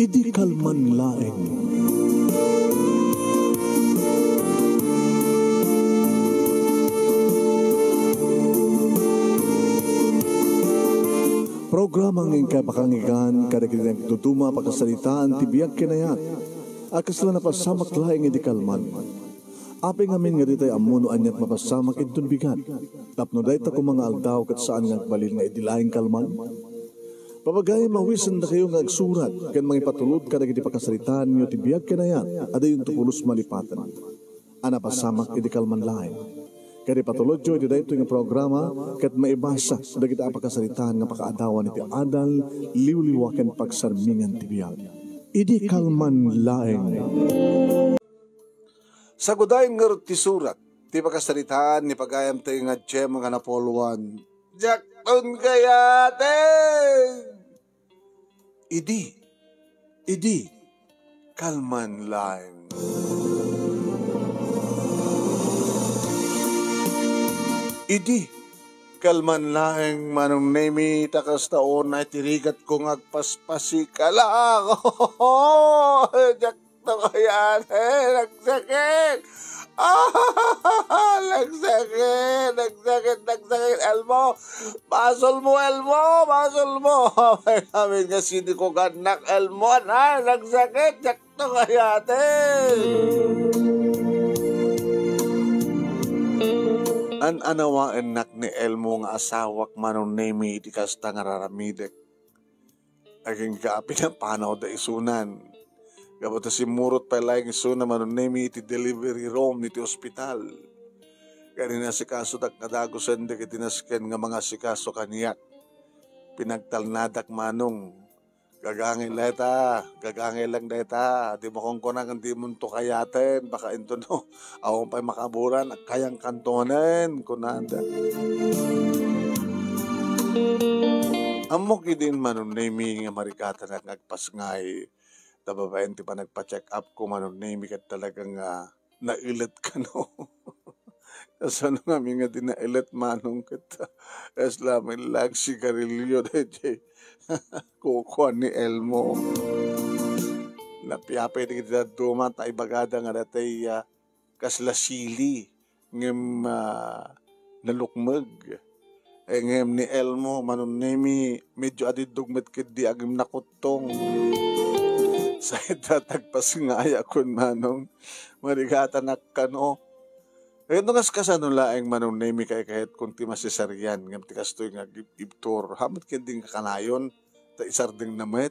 Idi kalman laeng. Programa ng kapakangigan, kadagdag tutuma pagkasalitaan, tibiyag kinayat, akas lang napasamak laeng idi kalman. Apeng amin nga ditay amuno anyat mapasamak idun bigat. Tapno dayta ko mga aldaw kat saan nga balil nga idilaing kalman. Papagay mawisan na kayo nga agsurat, kan mga ipatulod ka na giti pakasalitaan nyo tibiyag kinayat, ada yung tupulos malipatan. Ana pasamak idi kalman lain. Kaya patulod nyo iti dayto nga programa, kat maibasa na kita pakasalitaan nga pakaadawan iti adal, liwliwakan pagsarmingan tibiyag. Idi kalman laing. Sa gudayin nga ti surat, ti pakasalitaan ni pagayam tayo nga Jem nga napoluan. Jakton kayaten! Idi, kalman laing. Idi, kalman laing manong nemi takas taon na tirigat kong agpaspasi ka lang. Jakton kayaten, nagsakit! Nagsakit, Elmo. Basol mo. Namin nga sindi ko ganak, Elmo. Nagsakit, jakto kayatin. An anawaan nak ni Elmo nga asawak manong nemi di kasta nga raramidek. Aging kaapin ang panaw da isunan. Kapag si Murot pa lang iso naman nemi iti delivery room iti ospital. Kaya si kaso tak nadago sende kitinasken nga mga si kaso kaniyak. Pinagtalnadak manong. Gagangin lang deta. Di mo kong kunang hindi mo to kayaten. Baka ito no. Awang pa'y makaburan. Kayang kantonen. Kunanda. Amok idin manong nemi nga marikata na nagpasngay. Tababayan ti pa nagpa-check up ko manong name kat talagang nailit ka no. Kasi ano nga nga di nailit manong kita. Es lamin lag sigarilyo dahil kukuha ni Elmo. Napiyapay di kita duma tayo bagada nga datay kaslasili ngem nalukmag. Ngem ni Elmo manong name medyo adidugmet kid di agim nakutong. Sa itatagpas nga ayakon manong marigata nakano. Kaya nung kasano laeng manong nemi kay kahit kung ti masisaryan ngam ti kastoy nga ibtor hamot kending kakanayon ta isarding namet.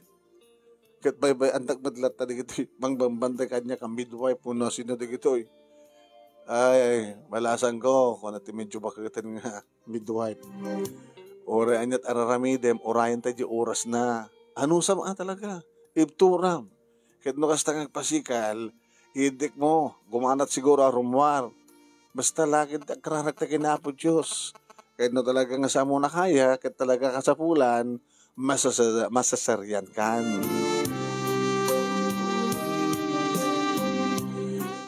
Kat bay antak madlat ta digito mangbambantay kanya ka midwife puno sino digito. Ay malasan ko kung nati medyo bakatan nga midwife. Ora anyat araramidem orayan tayo oras na. Ano sa mga talaga? Ibturam. Kahit no kasta kang pasikal, hidik mo, gumanat siguro arumwar. Basta lagi karanak na kinapo Diyos. Kahit no talaga nga sa mo na kaya, kahit talaga kasapulan, masasaryan kan.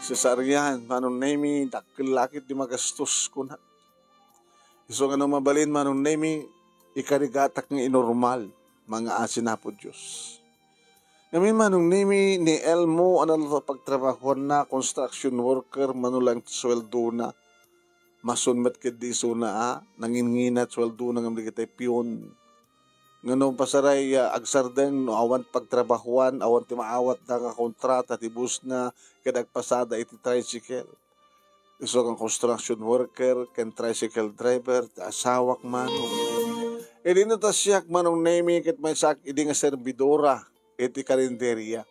Sasaryan, manong nemi, dakilakit di magastos ko na. Iso nga no mabalin, manong nemi, ikarigatak nga inormal, mga asin na po Diyos. Ngamin manong nimi ni Elmo ano sa pagtrabaho na construction worker manulang sweldo na masunmet kediso na nanginginat sweldo na ng kitay piyon. Ngano pasaray agsarden no awan pagtrabahuan awan ti maawat na nga kontrata ti bus na kadagpasada iti tricycle. Iso kang construction worker ken tricycle driver ti asawak manong. Idi no tasyak manong nimi ket may sak idi nga serbidora. Iti karinderya.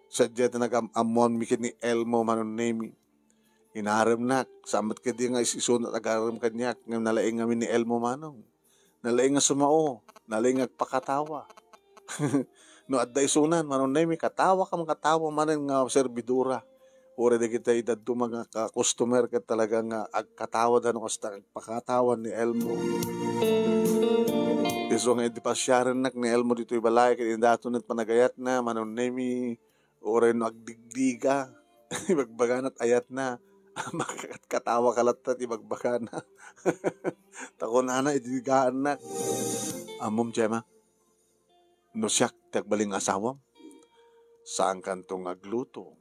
Sadya na nag-amon mikin ni Elmo manon nemi. Inaram nak. Samat ka di nga isisunat agaram kanyak. Ngayon nalaing kami ni Elmo manong. Nalaing nga sumao. Nalaing nga pakatawa. No at da isunan manon nemi. Katawa manon nga serbidura. Ura di kita idadto mga customer ka talaga nga agkatawa dano kasta pakatawa ni Elmo. Iso nga di pasyaran nak ni Elmo dito ibalay kaya dato net panagayat na manon nemi oray no agdigdiga ibagbaganat ayat na makakatawa kalat at ibagbagana tako na idigaan nak amom Jema no siyak tagbaling asawam Saan kantong agluto?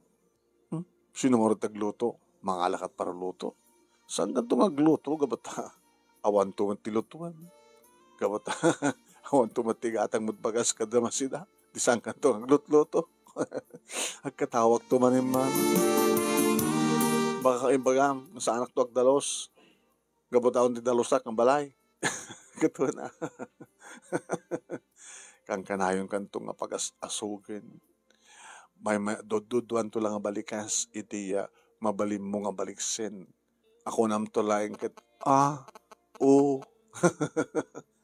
Sino mo rin agluto? Mga alakat para luto. Saan kantong agluto? Gabata, awan tumatilutuan. Gabata, awan tumatigatang mutbagas kada masida. Di saan kantong aglutluto? Agkatawag tumanin man. Baka kaimbagam, nasa anak to agdalos. Gabataon di dalosak ang balay. Kato na. Kang kanayon kantong nga pag-asugin. May doduduan to lang nga balikas, iti mabalim mo nga baliksin. Ako nam to lang kat,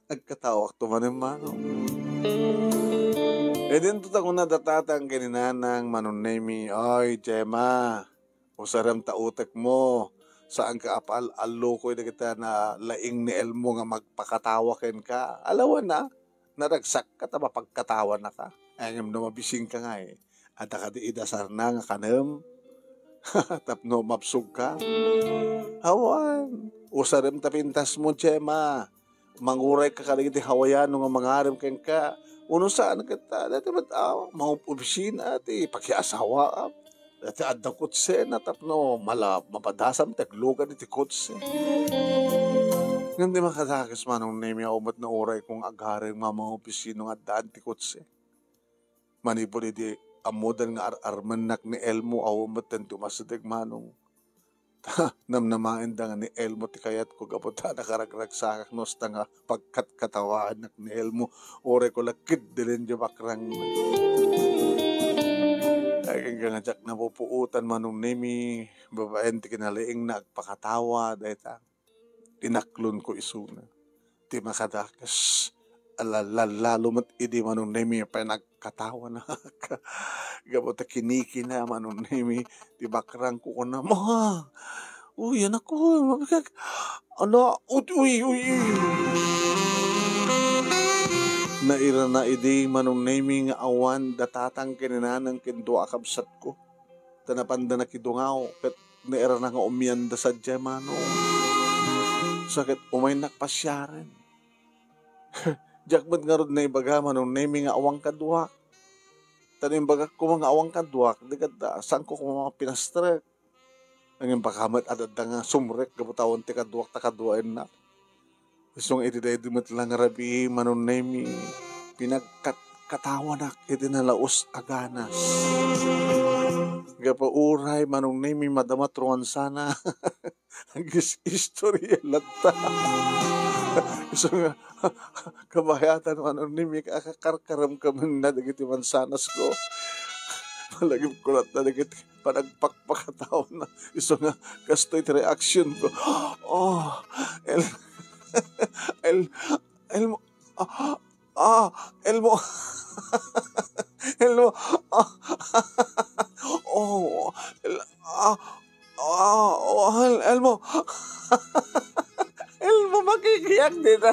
nagkatawak to manin mano. Din to ako na datatang kininanang manunemi, oy, Gemma, usaram tautek mo, saan ka apal, alo ko kita na laing ni Elmo nga magpakatawakin ka. Alawan na, naragsak ka, mapagkatawan na ka. Ayam na mabising ka nga eh. At akadi idasar na nga kanem. Tapno mapsug ka. Hawan. Usarem tapintas mo, Gemma. Manguray ka kaligiti hawayan nga mangarem ken ka. Uno saan kita. Dati ba't mga opisina ati pakiasawa. Dati adang kutse na tapno mapadasam taglugan iti kutse. Ngayon di makadakis manong nemi umat na oray kung agaring mga opisina nga daan ti kutse. Manipod iti amudan nga armanak ni Elmo awumat tanto masadag manong. Namnamain da nga ni Elmo ti kayat ko kaputa nakaragragsakak nos nga pagkatkatawaan nak ni Elmo. Ore ko lakid dilin di bakrang. Kaya nga jak na pupuutan manong nemi babaen ti kinalaing na agpakatawa dahil tinaklon ko isuna. Ti makadakas. Lalo mat idi manong nemi pa nagkatawa na gabot kiniki na manong nemi di bakrang ko na ma uy anak ko mabigag ano uy naira na idi manong nemi nga awan datatang kininanang kindo akabsat ko tanapanda na kidungaw kat naira na nga umyanda sa Gemano sakit umay nakpasyaran. Jakmat nga rod na ibaga manong nemi nga awang kadwak. Tanim baga ko mga awang kadwak, di kada, saan ko mga pinastrek. Ang yung pakamat at nga sumrek, kaputawan ti kadwak, takadwain na. Gusto nga itiday dumat lang rabi, manong nemi, pinagkatawa na, iti nalaos aganas. Gapa uray, manong nemi, madamat ruwan sana. Ang istorya lata. So nga, kabayatan manong nemi, kakakarkaram kami na dagiti mansanas ko. Malagip ko lahat na dagiti panagpakpakataon na. So nga, kastoy reaction ko. Oh, Elmo, Elmo, Elmo, Elmo, Elmo, makikiyak din na.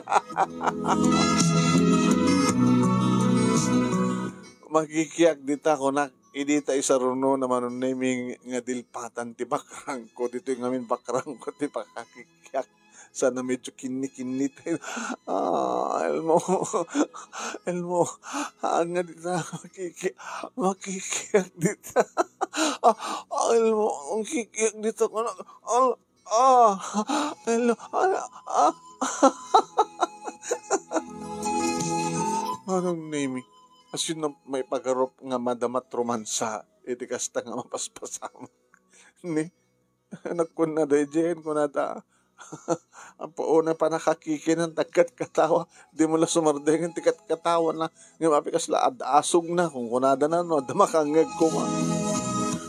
Makikiyak dita ko na idita isa runo naman ng naming nga dilpatan ti bakrang ko. Dito yung ngamin bakrang ko ti pakakikiyak. Sana medyo kini-kinit. Elmo, nga dita makikiyak dita. Elmo, ang kikiyak dita ko na. Hello. Anong name? As yun na may pagarop nga madamat romansa, iti kasta nga mapaspasama. Ni, nagkun na dahijen ko na ta. Ang pauna pa nakakiki ng tagkat katawa, di mo la sumardengan tikat katawa na. Ngayon mapikas la asog na, kung kunada na, no, damakangag ko ma.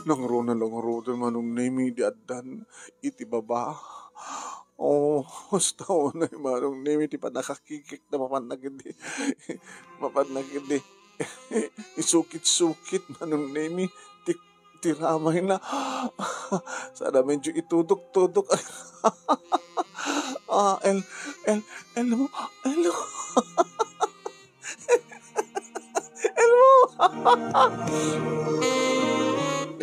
Nang runa lang rodo manong nemi di adan iti baba. Basta na yung manong nemi ti pa nakakikik na mapanagindi. Mapanagindi. Isukit-sukit manong nemi tiramay na. Sana medyo itudok-tudok. Elmo.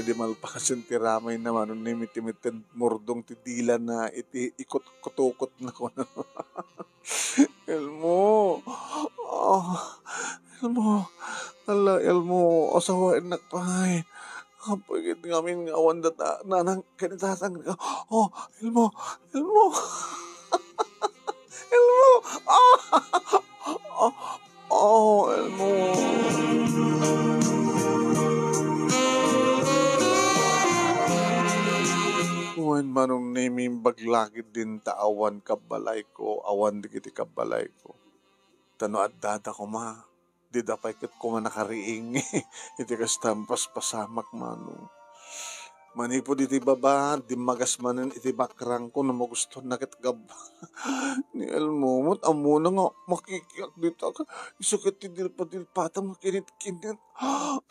Di malpasin ti ramay naman nung nimit-timitin murdong ti dila na iti ikot-kutukot na ko na. Elmo. Elmo. Ala, Elmo. asawain nakpay. Pagit ngamin nga awan data na nang kanitatang oh, Elmo, Elmo, Elmo, ah, oh, oh, Elmo. Wen manong naming baglakid din ta awan kabalay ko, awan di kiti kabalay ko. Tano at dada ko ma, di dapay kit ko man nakariing, iti kas tampas pasamak manong. Manipo iti baba, di magas manen iti bakrang ko na magusto na kit gab. Ni Elmo, mat amo na nga makikiyak dito ka. Isukit ti dilpa-dilpata makinit-kinit.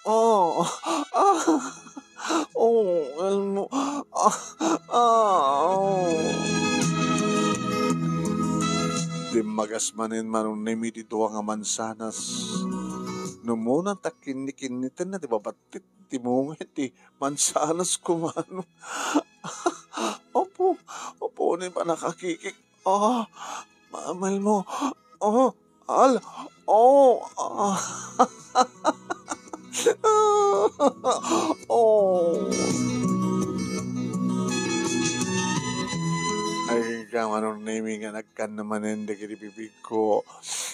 Oh, ah, oh, Elmo, oh. Di magas manen manong nemi dito nga mansanas. Numunan ta kinikinitan na di babatit ti mungit ti mansanas kumano. Opo, opo ni pa nakakikik. Oh, mamal mo. Oh, al. Oh, ah. Oh. Ay, ka manong nemi nga nagkan naman hindi kiti bibig ko.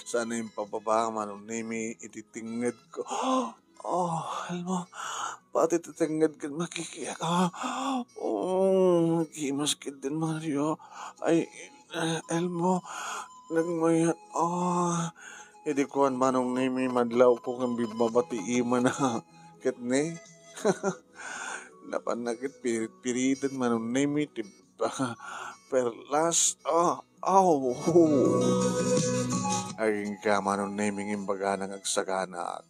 Sana yung pababa manong nemi ititingad ko. Oh, alam mo, pati titingad ka makikiyak. Oh, kimas ka din Mario. Ay, Elmo, nagmayat. Oh, hindi ko an manong nemi madlaw ko kang bibabati ima na. Kitne, napanagit pirit-piritan manong nemi perlas. Oh, oh. Aging ka manong naming imbaga ng agsagana.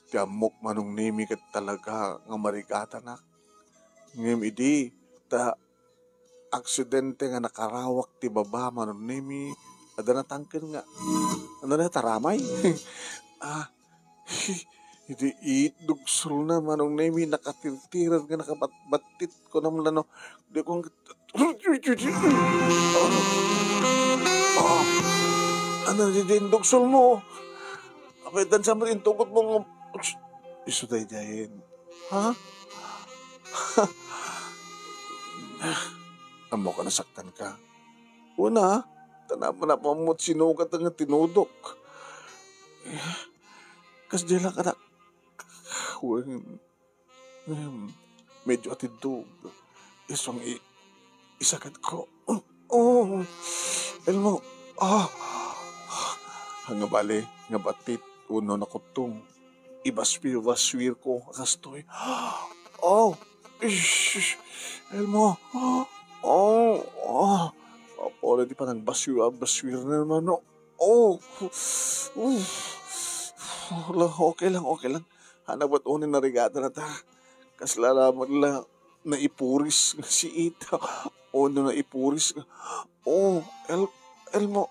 Tiamok manong nami kat talaga nga marigata na. Ngem idi, ta aksidente nga nakarawak ti baba manong nami. Ada na tangkin nga. Ano na taramay? Hindi itdugsol na manong nami nakatirtiran nga nakabatbatit ko naman lano. Di kong ano din dugsol mo? Apetan sa matin tukot mong iso day dahin. Ha? Amo ka nasaktan ka. Una, tanap na pamot sinugat ang tinudok. Kas dila ka na. Medyo atidog. Isang isakat ko. Oh, Elmo. Nga bali, nga batit. Uno na kutong. Ibaswir ko. Kastoy. Oh, ish, Elmo. Oh. Opo, di pa nang baswir na naman. Oh. Okay lang. Hanap at unin na rigata na ta. Kaslalaman lang na ipuris si Ita. Uno na ipuris. Oh, Elmo.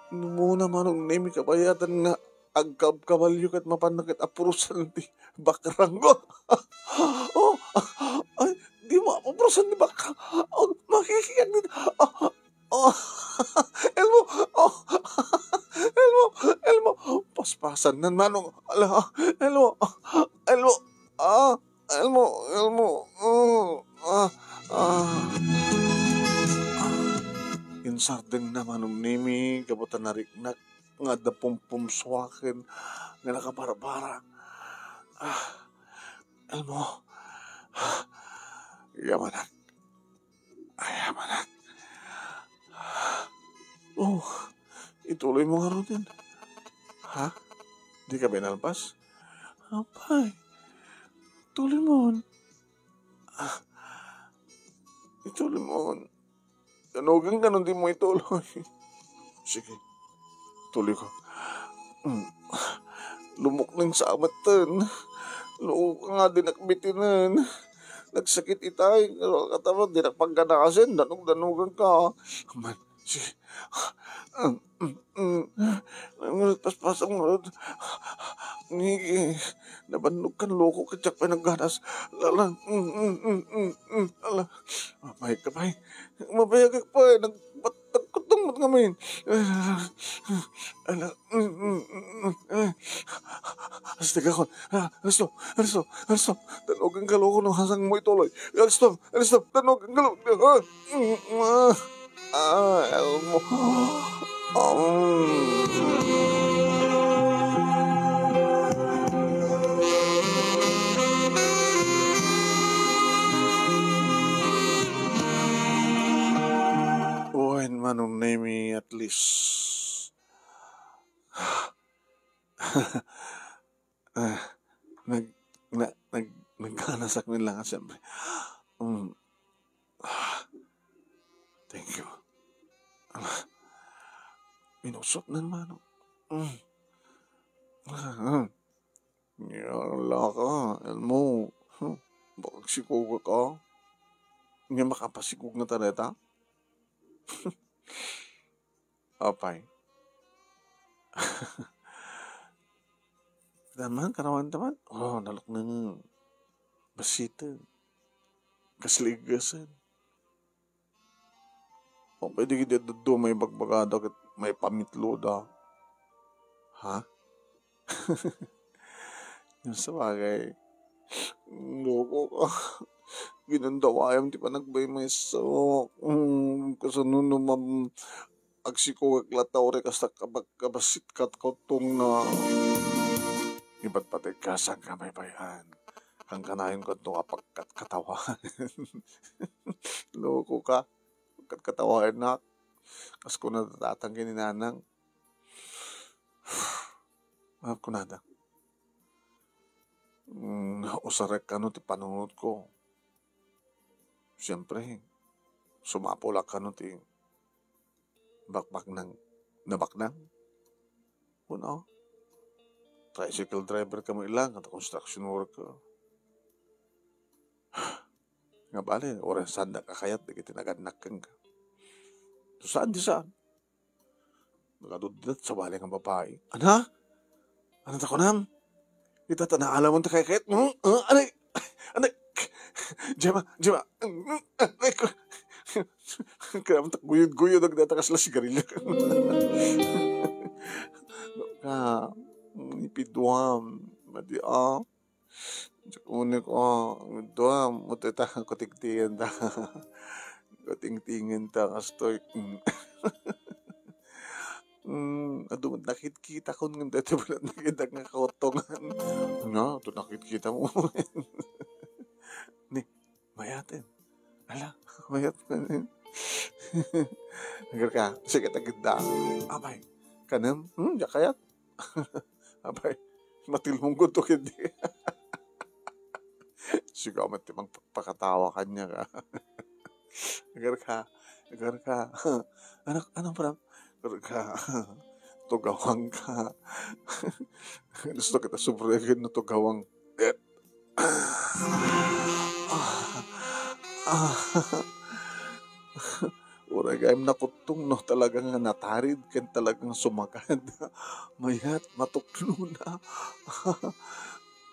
Muna manong nemi kabayatan nga agkab kabalyo kat mapanakit apurusan di bakrang ko. Ay, di mo apurusan di bakrang. Makikiyag dito. Elmo. Elmo. Paspasan nan manong. Elmo. Insardeng na manong nimi, kabutan na riknak, nga da pumpumswakin, nga nakabara-bara. Elmo, yamanak. Oh, ituloy mo nga rin. Ha? Di ka binalpas? Apay, tuloy mo. Ituloy mo. Tanugan ka nun di mo ituloy. Sige, tuloy ko. Lumok ng samatan. Loo ka nga din nakbitinan. Nagsakit itay. Katawan, di nakpagkanasin. Danugan ka. Man, sige. Paspasang marod. Nigi, nabannog kan loko ka tsak pa nagganas. Lala, mapahig ka pa eh. Mapahig ka pa eh. Nagkutong mo ngamin. Sige ko, alisto, tanog ang kaloko ng hasang mo ituloy. Alisto, tanog ang kaloko. Elmo. Uwain manong name at least. nag, nagkanasak nila nga siyempre. Thank you. Minusot na naman. Yala ka, Elmo. Bakit sikog ka? Hindi makapasikog na tareta? Apay. Daman, karawan naman. Nalok na nga. Basita. Kasligasan. Pwede kita do may bagbagada at may pamitlo da. Ha? Yung sa bagay. Loko ka. Ginandawayam di pa nagbay may sok. Kasunod naman agsiko aglataw re kasta kabasit kat kotong na iba't patay kasang kamay bayan. Ang kanayon ko ito kapag katawan. Loko ka. Katawan na. Kas ko na tatanggin ni nanang. Mahal ko nada. Usarek ka no ti panunod ko. Siyempre, sumapulak ka no ti bakbak ng nabaknang. Uno, tricycle driver ka mo ilang at construction worker. Nga bali, oras sanda ka kayat, di kitinagadnak kang ka. So saan di saan? Nagadudat sa bali ng babae. Ana? Ano ta ko nam? Ita ta naalam mo ta kayat mo? Anay! Jema! Anay ko! Kaya mo ta guyod-guyod ang datakas la sigarilyo. Ka, ipidwam, madi unik duam, utita kutiktiyan ta. Kutingtingin ta kastoy. Adumad nakit-kita ko ng dati balat nakita nga kautongan. Nga, ito nakit-kita mo. Ni, mayatin. Ala, mayatin. Nagar ka, sige taganda. Abay, kanam, yakayat. Abay, matilmong ko to hindi. Sigaw mati magpakatawa kanya ka. Nagar ka. Anong parang? Nagar ka. Tugawang ka. Gusto kita subragin na tugawang. Uragayam na kutong no talagang natarid kan talagang sumakad. Mayat matuklo na.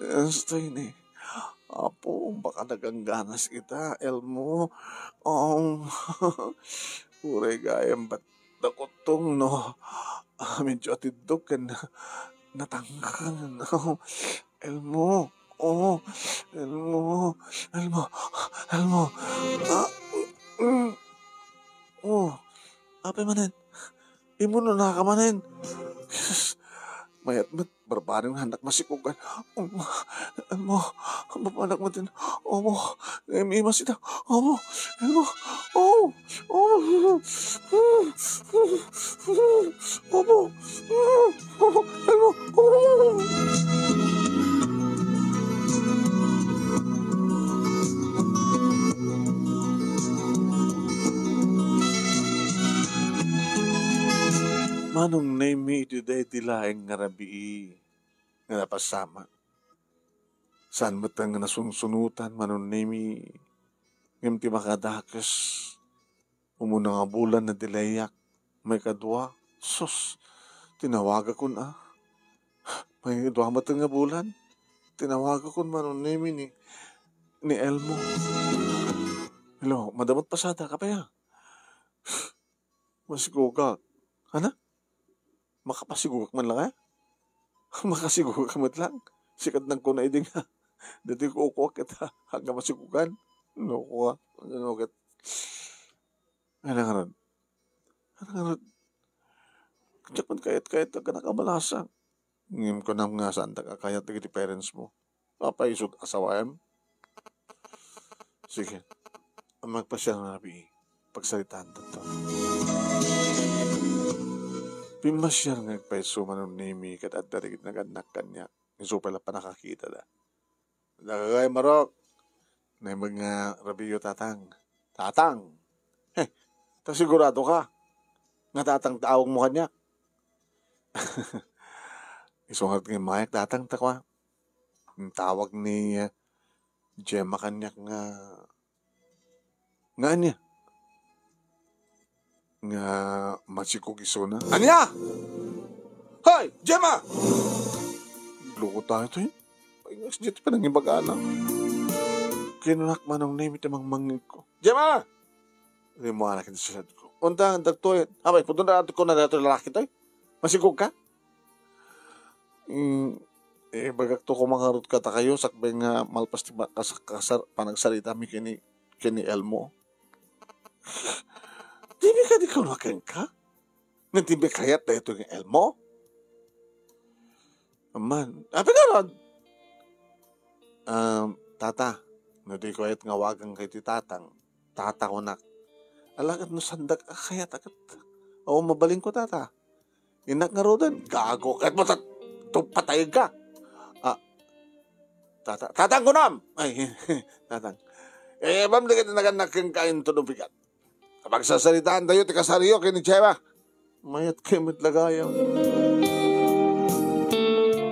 Gusto yun eh. Apo, baka nagangganas kita, Elmo. Uragayam ba't nakutong no. Medyo atidog ka na natangkan. Elmo. Elmo. Apay manin. Imo na nakamanin. Mayat mat, barbaring handak masikugan. Elmo, bapanak mo din. Ima sila. Elmo. Manong name me today tilaeng nga rabii nga napasama. Saan mo nga nasunsunutan manong name me ngam ti makadakas umuna nga bulan na dilayak may kadwa. Sus, tinawaga ko na. May dwa matang nga bulan. Tinawaga ko manong name ni Elmo. Hello, madamot pasada ka pa ya. Masigugak. Hana? Makapasigugak man lang eh? Makasigugak man lang? Sikat ng kuna iding ha. Dati ko uko kita hanggang masikukan. No ko ha. Ano kat. Ano nga ron? Ano nga ron? Kaya man kayat ka nakabalasa. Ngim ko na nga saan ka kayat ti parents mo. Papaisod asawayam. Sige. Ang magpasya na nabi. Pagsalitaan to. Pimasyar nga nagpaiso man ng nimi kat at darigit naganak kanya. Iso pala pa nakakita da. Nakagay marok. Na yung mga rabiyo tatang. Tatang! Ta sigurado ka. Nga tatang taawag mo kanya. Isungat nga mayak tatang takwa. Ang tawag ni Gemma kanyak nga niya. Nga matsikog iso na. Anya! Hoy! Gemma! Luko tayo ito eh. Pag-iwas dito pa nang ibagana. Kinunak man ang name ito mangmangig ko. Gemma! Hindi mo anak ito sa sad ko. Unta, dagto eh. Abay, putun na ko na dito lalaki tayo. Masigog ka? Bagak to ko makarot ka ta kayo. Sakbay nga malpas ti panagsalita mi kini Elmo. Tibi ka di kanunakan ka? Nantibi kayat na ito yung Elmo? Aman. Api ka ron? Tata. Nadi ko ayat nga wagang kay ti tatang. Tata ko nak. Alagat no sandag kayat agat. Oo, mabaling ko tata. Inak nga rodan. Gago. Kahit mo patay ka. Tatang ko nam. Ay, tatang. Bam na kita naganak kang kain to bigat. Kapag sasalitaan tayo, tikasariyo kini Cheva. Mayat kayo matlagayang.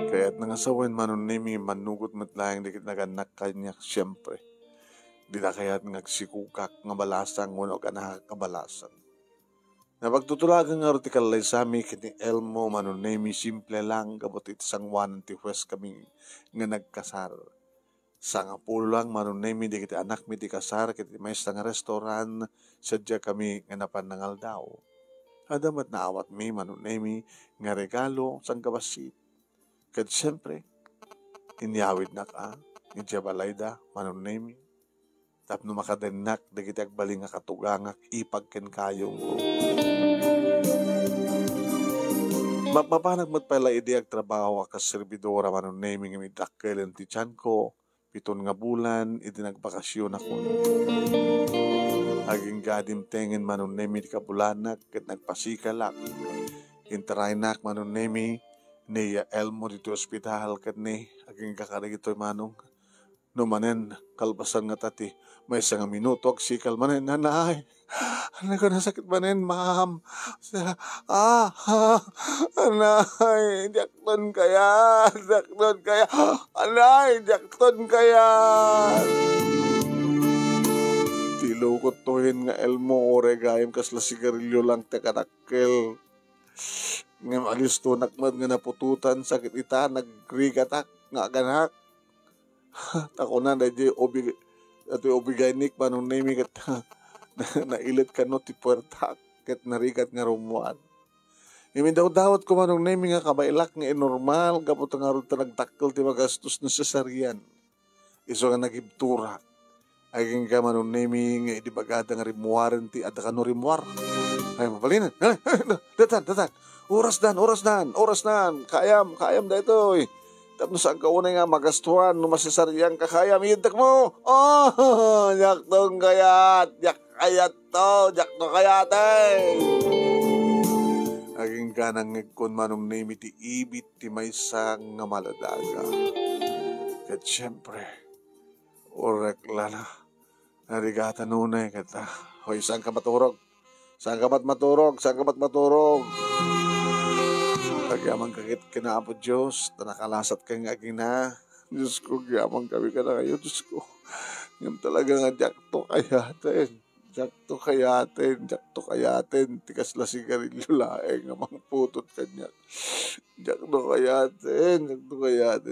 Kaya't nangasawan manon nimi manugot matlayang dikit naganak kanya siyempre. Di na kaya't ngagsikukak nga balasang uno ka na kabalasang. Napagtutulagang nga rotikalay sami kini Elmo manon nimi simple lang kabot itisang wanan ti huwes kami nga nagkasar. Sa nga pulo lang manon nimi di kiti anak mi ti kasar kiti may nga restoran sadya kami nga napanangal daw. Adamat na awat mi manon nimi nga regalo sang kabasit. Kad siyempre, inyawid na ka, injabalayda, manon nemi. Tapno makadenak, dagiti agbaling nga katugangak, ipagken kayong ko. Mapapanag pala idi ag trabaho ka servidora manon nemi nga midakkel ti tiyan ko, 7 nga bulan, idi nagbakasyon ako. Aging gadim tengen manon nemi di kabulanak, ket nagpasikalak. Interaynak manon nemi, ni Elmo dito ospital kat ni aging kakarigito manong no manen kalbasan nga tati may isang minuto sikal manen nanay ano ko nasakit manen ma'am anay jakton kaya anay jakton kaya tilo ko tuhin nga Elmo oregayam kasla sigarilyo lang tekanakkel nga alis to nakmad nga napututan sakit ita nagrigatak nga ganak tako na dahil obigaynik manong nami kat nailit ka no ti puerta kat narigat nga rumuan imin daw dawat ko manong nami nga kabailak nga normal kapot nga ron ta nagtakkel ti magastos na sasarian iso nga nagibtura aging ka manong nami nga idibagada nga rimuaren ti adda ka no rimuar ay mapalinan datan Oras dan. Kayam da ito eh. Tapos saan ka unay nga magastuhan, no masasariyang kakayam, iyadak mo. Oh, yak tong kayat. Yak to kayat eh. Aging ganang ngikon manong name iti ibit ti may sang nga maladaga. Kat siyempre, orek lala, narigata nunay kata. Hoy, saan ka maturog? Saan ka ba't maturog? Nagyamang kakit kinaapod Diyos, na nakalasat ka nga gina. Diyos ko, gyamang kami ka na kayo, Diyos ko. Ngayon talaga nga, jakto kayatin, tikas la sigarilyo laeng, amang putot kanya. Jakto kayatin,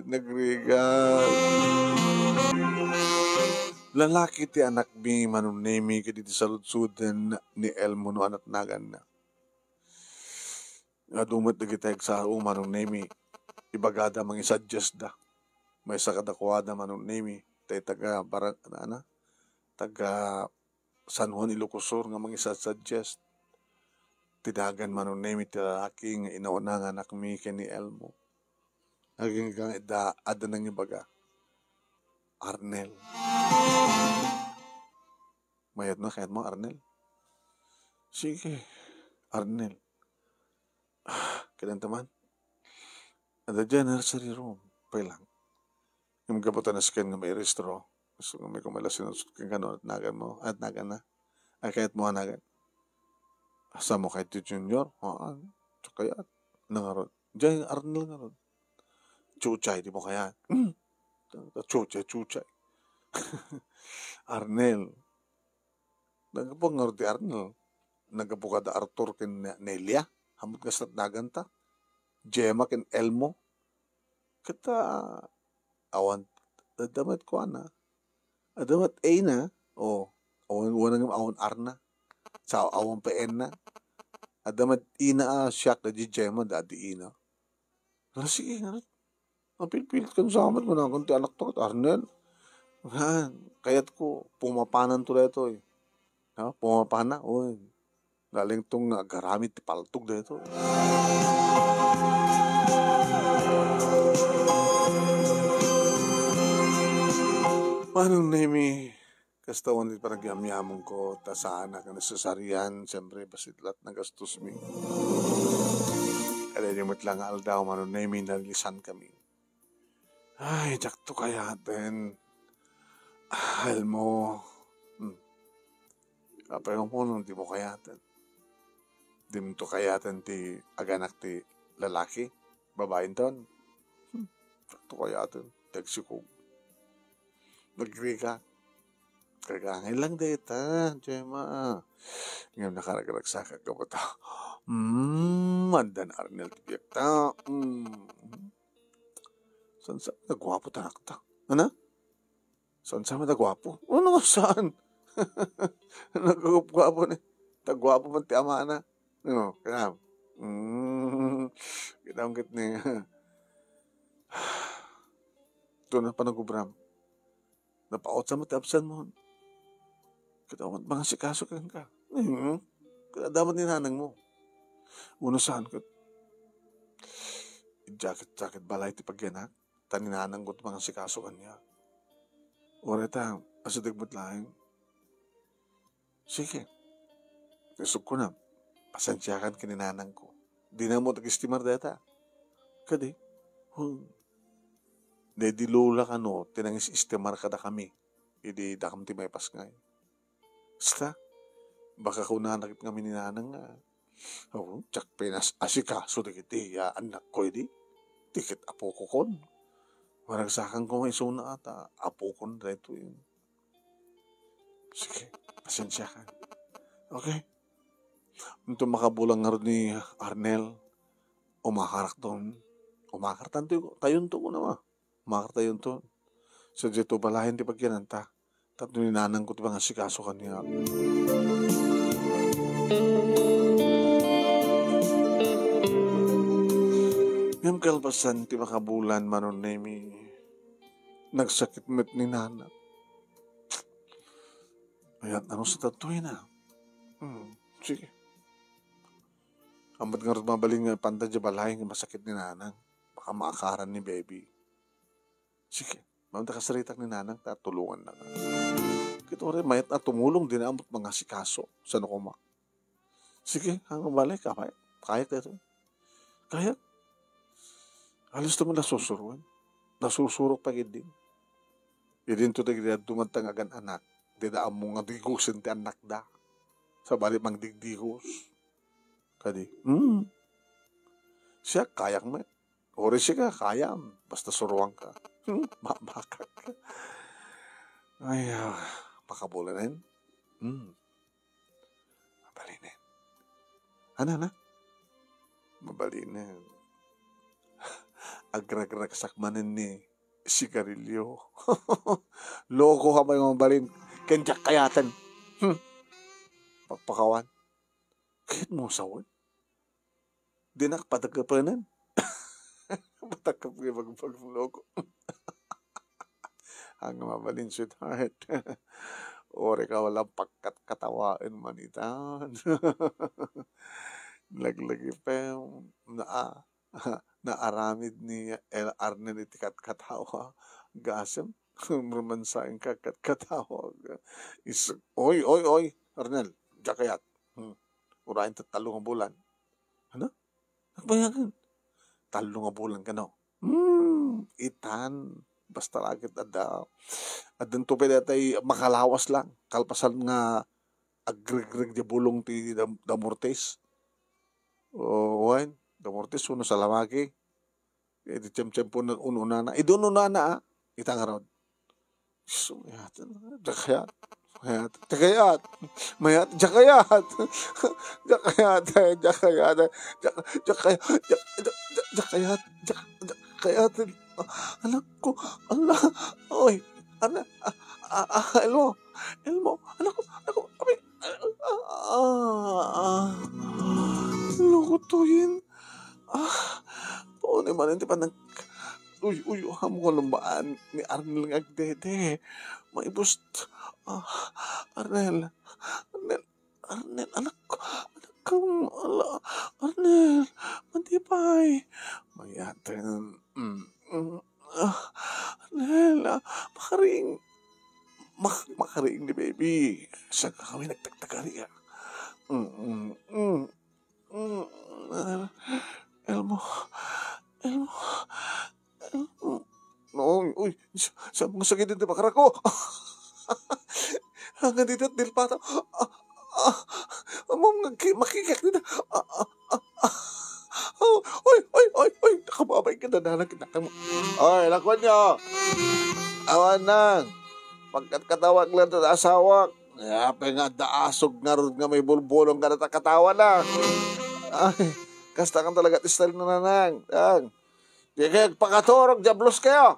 nagrigal. Lalaki ti anak mi manunemi kaditi sa lutsuden ni Elmo no anak nagan na. Nga dumot na kita sa umanong nemi, ibagada mang isa-adjust da. may sa kadakwada manong name tay taga barang taga San Juan Ilocosur nga mga isa-suggest tidagan manong name ti lalaki nga inauna nga anak mi ken ni Elmo aging kang ada nang ibaga Arnel mayat na kahit mo Arnel sige Arnel kailan taman ada dyan nursery room lang yung kaputan na skin nga may restro gusto nga may kumalasin kang gano'n at nagan mo at nagan na ay kahit mo nagan asa mo kahit ti junior kaya nangarod dyan Arnel nga ron chuchay di mo kaya chuchay Arnel nagapong nga ron ti Arnel nagapong kada Arthur ken Nelia hamot nga sa nagan ta Gemma ken Elmo kata awan damat ko ana damat A na awan wanang awan Arna sa awan PN na damat ina siyak na di Gemma dadi ina sige nga ang pilit kan sa amat mo na kunti anak to Arnel kayat ko pumapanan to dito pumapana galing tong garamit ti paltog dito manong nemi kastawan di parang yamyamong ko tasana ka nasasarian siyempre basitlat na gastos mi kaya yung matlang aldaw manong nemi nalisan kami ay jakto kaya atin ahal mo kapay mo nung di mo kaya atin di mo to kaya atin ti aganak ti lalaki babaeng ton jakto kaya atin tagsikog nagri ka kagangay lang data Gemma ngayon nakaragaragsaka ka ba ta mandan Arnel tibiyak ta saan sa nagwapo tanak ta ano? Saan sa nagwapo? Ano saan? Nagwapo ni tagwapo man ti ama na kaya kinamgit ni doon na panagubram napaot sa matapsan mo katawa mga sikaso ka kaya dapat ni nanang mo uno saan ka jacket balay ti pagyanak taninanang ko mga sikaso kanya oreta asadagbot lang sige isog ko na pasensyakan kininanang ko di na mo tag-istimar data kadi di lola ka tinangis istimar kada kami idi dakam ti may pasngay basta baka kunanakit kami ni nanang nga tsak penas asika so dikiti ya anak ko idi tikit apo ko kon maragsakan ko may suna ata apo kon reto yun sige pasensyakan okay nito makabulang nga rin ni Arnel umakartan tayon to ko naman umakarta yun to sa dito balahin ti pagyananta tatlo ni nanang ko ti mga sikaso kanya ngam kalpasan ti makabulan manon nemi nagsakit met ni nanang ayan ano sa tatoy na sige amat nga rin mabaling panta di balahin nga masakit ni nanang baka maakaran ni baby sige mamta kasaritak ni nanang tatulungan na nga kito rin mayat na tumulong din amot mga sikaso sa nakuma sige hanggang balay kaya tayo kaya halos naman nasusurok pa din idin to tagdiyad dumantang agan anak didaan mo nga digusin ti anak da sa bali mang digdigos kadi siya kayak mo ori siya kayam basta suruang ka mabakak ka ay pakabulan mabalinin ana mabalinin agrag-rag sakmanin ni sigarilyo loko ka ba yung mabalin kenjak kayatan pagpakawan kahit mo sawon dinak patagkapanan patagkap kayo magbag-vlog Ang mabalin, sweetheart. Ore ka walang pagkat-katawaan man itan. Laglagi pa yung naaramid ni El Arnel itikat katawa. Gasem, romansaing kakat-katawa. Oy, Arnel, jakayat. Urain tatalong ang bulan. Ano? Nagbayagan. Talong nga bulan ka no. Itan. Basta lagit adang tupid atay makalawas lang. Kalpasan nga agreg-reg di bulong ti Damortes. O, wan. Damortes, uno sa lamagi. E di tiyem-tiyem po na ununana. Idununana Itang arod. Sumayat. Jakayat. Jakayat. Mayat. Jakayat. Jakayat. Jakayat. Jakayat. Jakayat. Anak ko. Allah. Oy. Anak. Elmo. Anak ko. Abi. Lukutuin. Paano naman hindi pa Uy, hamo ko lumbaan ni Arnel ng agdede. Maibust. Arnel, anak ko, Arnel, matipay. Mayatin. Arnel, makaring ni baby. Saan ka kami nagtagtagari Elmo. Uy, sa mga sakit din bakara ko. Hanggang dito, dilpata. Makikik dito. Uy, nakababay ka na nakita mo. Oy, lakwan nyo. Awan nang. Pagkat katawag lang na asawak. Yape nga daasog nga ron nga may bulbulong ka na katawa na. Ay, kasta kang talaga tistal na nanang. Di kayo pakaturog, diablos kayo.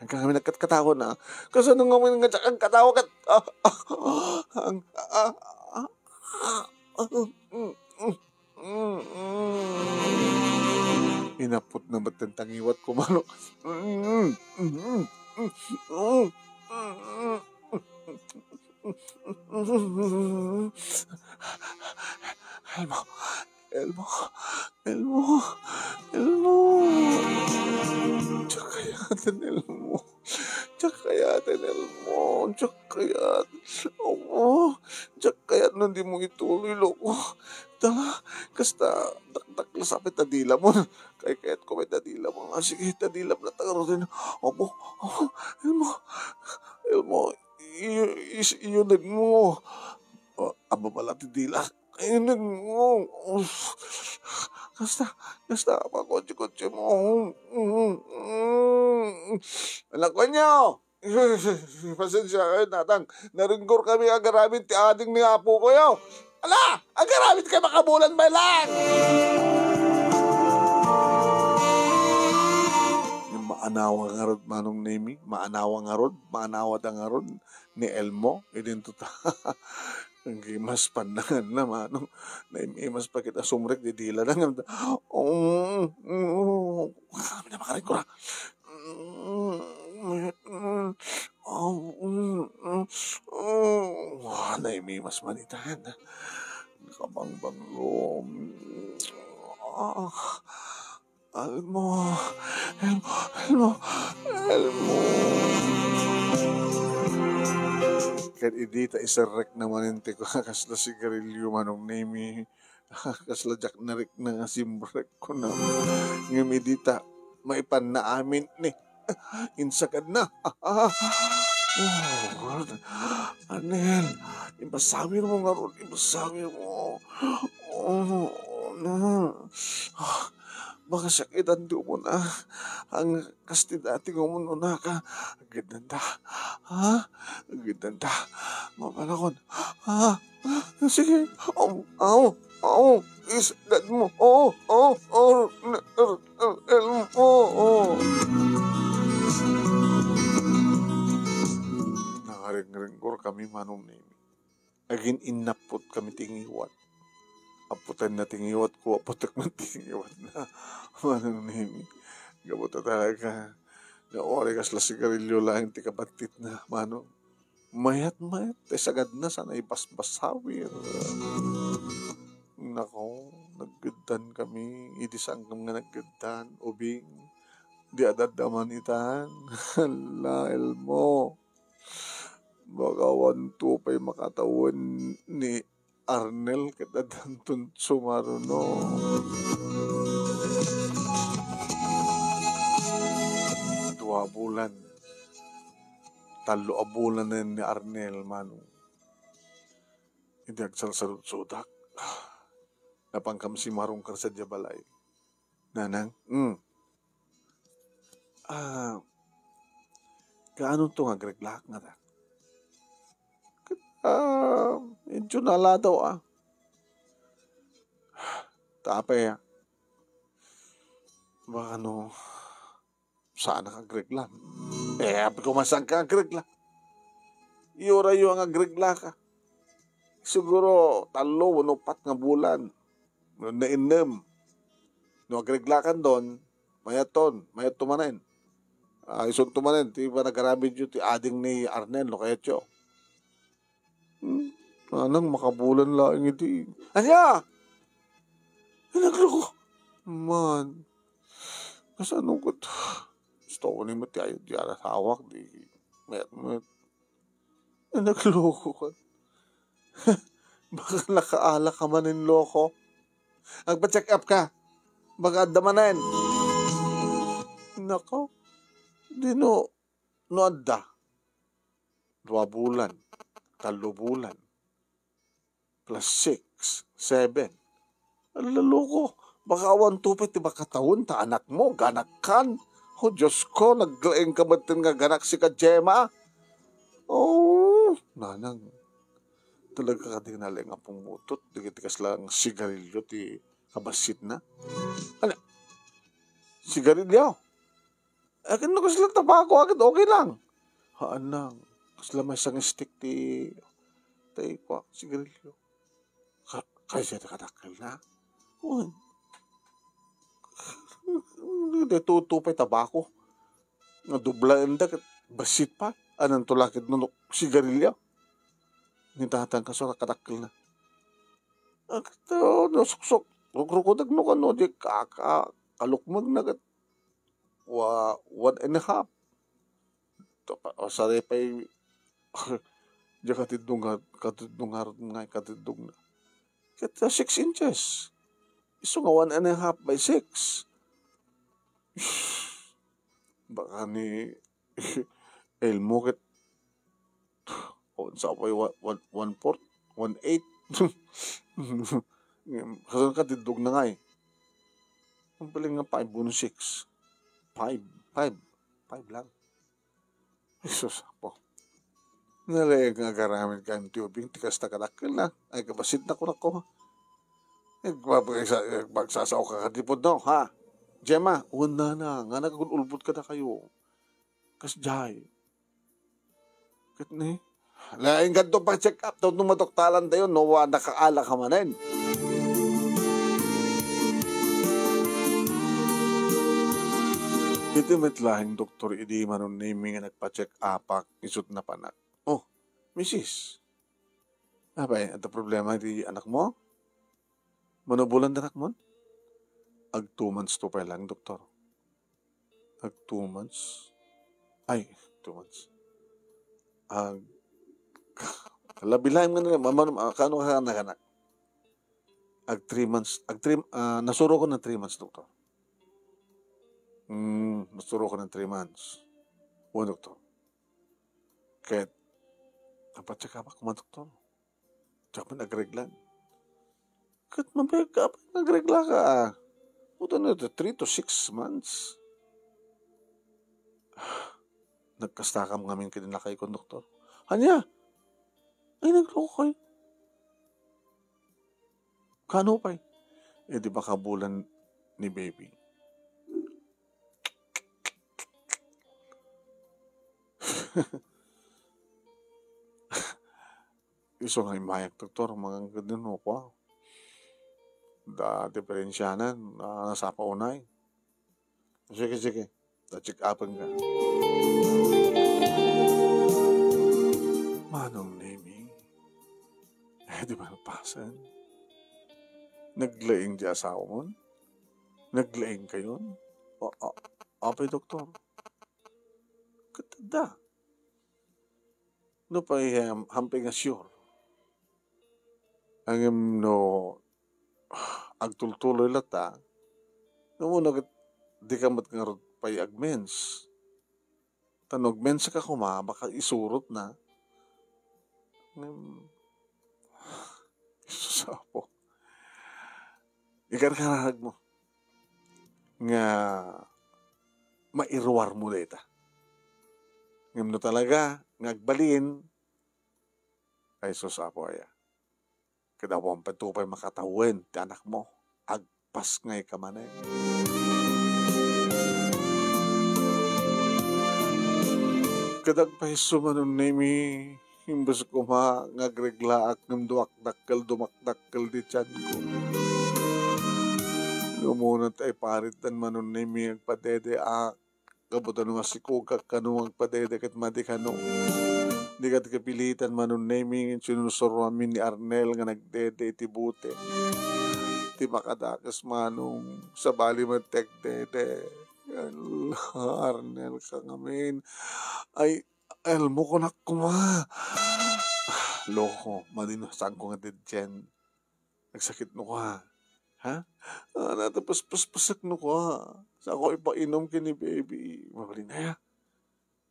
Hanggang kami nagkatawa na. Kasi nung ngayon nga ang katawa kat... Inapot na ba't ang tangiwat ko, mano? Elmo. Tsakayatin, Elmo. Tsakayat nun di mo ituloy, loko. Kasta, dakdak lasapit na dila mo. Kaya't ko may tadila mo. Sige, tadila mo na tagaro din. Opo, Elmo, iyunag mo. Aba pala tadila. Iyunag mo. Kasta, pakotse-kotse mo. Anak ko nyo. Pasensya kayo, natang. Naringgor kami agaramit ti ading ni apo ko yo. Ala, agaramit kayo makabulan ba lang? Yung maanawa nga rod, manong Nemi. Maanawa nga rod ni Elmo. Idin tuta. Ang mas pandangan na manong Nemi. Mas pa kita sumrek di dila lang. Kami na makarin ko na. Nemi mas manitan. Nakabangbang lom. Elmo. Kahit idita isarek naman hindi ko kasla sigarilyo manong Nemi. Kasla jak narik na simbrek ko na. Ngayon idita maipan na amin ni. Insagad na. Arnel, ibasawir mo nga ron. Baka sakitan do mo na. Ang kastidati mo na ka. Agidanda. Mapanakon. Sige. Isagad mo. Nakaring-ringgor kami manong Nemi. Agin inapot kami tingiwat. Aputan na tingiwat ko, aputak na tingiwat na. Manong Nemi. Gabuta talaga. Nga oras la sigarilyo lang ti kabatit na mano. Mayat, sagad na sana ibasbasawir. Nako, naggedan kami. Idisang kami nga naggedan. Ubing, di adadaman itan. Hala, Elmo. Baka 1-2 pa'y makatawan ni Arnel kita dantun sumaruno. 2 bulan. 3 bulan na ni Arnel, mano. Hindi agsalsalot-sudak. Napangkam si Marong kar sa Jabalay. Nanang, kaano to nga greglak nga ta? Medyo nala daw Tapay baka saan ka gregla? Habi ko masang ka gregla. Iyora yung nga gregla ka. Siguro 3-4 nga bulan. Nainem. No greglakan doon, mayat tumanin. Isong tumanin, ti ba nagarabid yun, ti ading ni Arnel, no kaya tiyo. Anang makabulan lang iti. Anya! Naglo. Man. Kasanong ko to? Gusto ko ni mati ayaw di aras hawak. Di met. Nagloko ka. Baka nakaala ka man in loko. Agpa-check up ka. Baka damanin. Nako. Di no adda. 2 bulan. 3 bulan. Plus 6, 7. Alaloko. Baka 1-2 ti baka taon ta anak mo. Ganak kan. Oh, Diyos ko. Naglaing ka batin nga ganak si ka Gemma. Oh. Nanang. Talaga ka din nalang nga pumutot. Digitikas lang sigarilyo ti kabasit na. Ano? Sigarilyo? Akin na kasi lang tabako agad. Okay lang. Anang. Kasi lang may isang stick ti tayo ko. Sigarilyo. Kasi siya nakadakil na. Hindi tutupay tabako. Nga dublaan da. Basit pa. Anong tulakid nung sigarilyo? Nintatan ka so nakadakil na. Nasuksok. Rukudag no ka no. Di kalukmag na kat. 1.5. Sari pa'y di katidungar nga katidung na. Kata 6 inches. Iso nga 1.5 by 6. Baka ni Elmo kat sa pa'y 1/4, 1/8. Kasi katidug na nga eh. Ang paling nga 5/6. 5 lang. Isus po. Nalayag nga garamit ka ang tubing, tikas na kadakil na. Ay kabasit na ko na ko. Magsasaw ka katipod no, ha? Gemma, una na. Nga nagululbot ka na kayo. Kas jay. Kat ni. Laing ganito pa check up. Daw numadoktalan tayo, no? Nakaala ka manin. Ito metlahing doktor idi manon naming nga nagpa-check apak isut na panak. Oh, misis. Abay, ito problema di anak mo? Manubulan na anak mo? Ag 2 months to pa lang, doktor. Ag 2 months? Ay, 2 months. Labilahin nga nila, kano ka anak? Ag 3 months. Nasuro ko ng 3 months, doktor. Nasuro ko ng 3 months. O, doktor. Kahit, napatsaka pa kuma, doktor. Tsaka nagreglan. Kahit mabaya ka pa, nagregla ka. Puto na ito, 3 to 6 months. Nagkastakam ngamin kinilakay ko, doktor. Anya? Ay, nagloko kayo. Kano pa eh? Di ba kabulan ni baby? Iso nga imayak, doktor. Mga ganun mo ko. Da diferensyanan. Nasa paunay. Sige. check upan ka. Manong Nemi, di ba napasan? Naglaing di asawa mo? Naglaing kayo? Apay, doktor. Katada. No pa hamping sure. Ang no agtultuloy lata. No mo di ka mat nga pay agmens. Tanog mens ka kuma, baka isurot na. Isasapo. Ikarkarahag mo. Nga mairwar mo dita. Ngam no talaga, ngagbalin, ay susapo aya. Kadawang patupay makatawin, ti anak mo, agpas ngay ka manay. Kadagpay sumanon Nemi, himbas ko ngagreglaak ng dumakdakkel di tiyan ko. Lumunat ay paritan manon Nemi agpadedeak. Kabutan nga si Kukak kanu agpadede kat madikano. Di kat kapilitan manon Nemi sinusuro amin ni Arnel nga nagdede iti bute. Ti makadakas manong sa bali matek dede. Arnel ka ngamin. Ay, elmo ko na kuma. Loko, madinasang ko nga dedjen. Nagsakit no ka. Ha? Natapos paspasak no ka. Sa ako ipainom kini baby. Mabali na ya.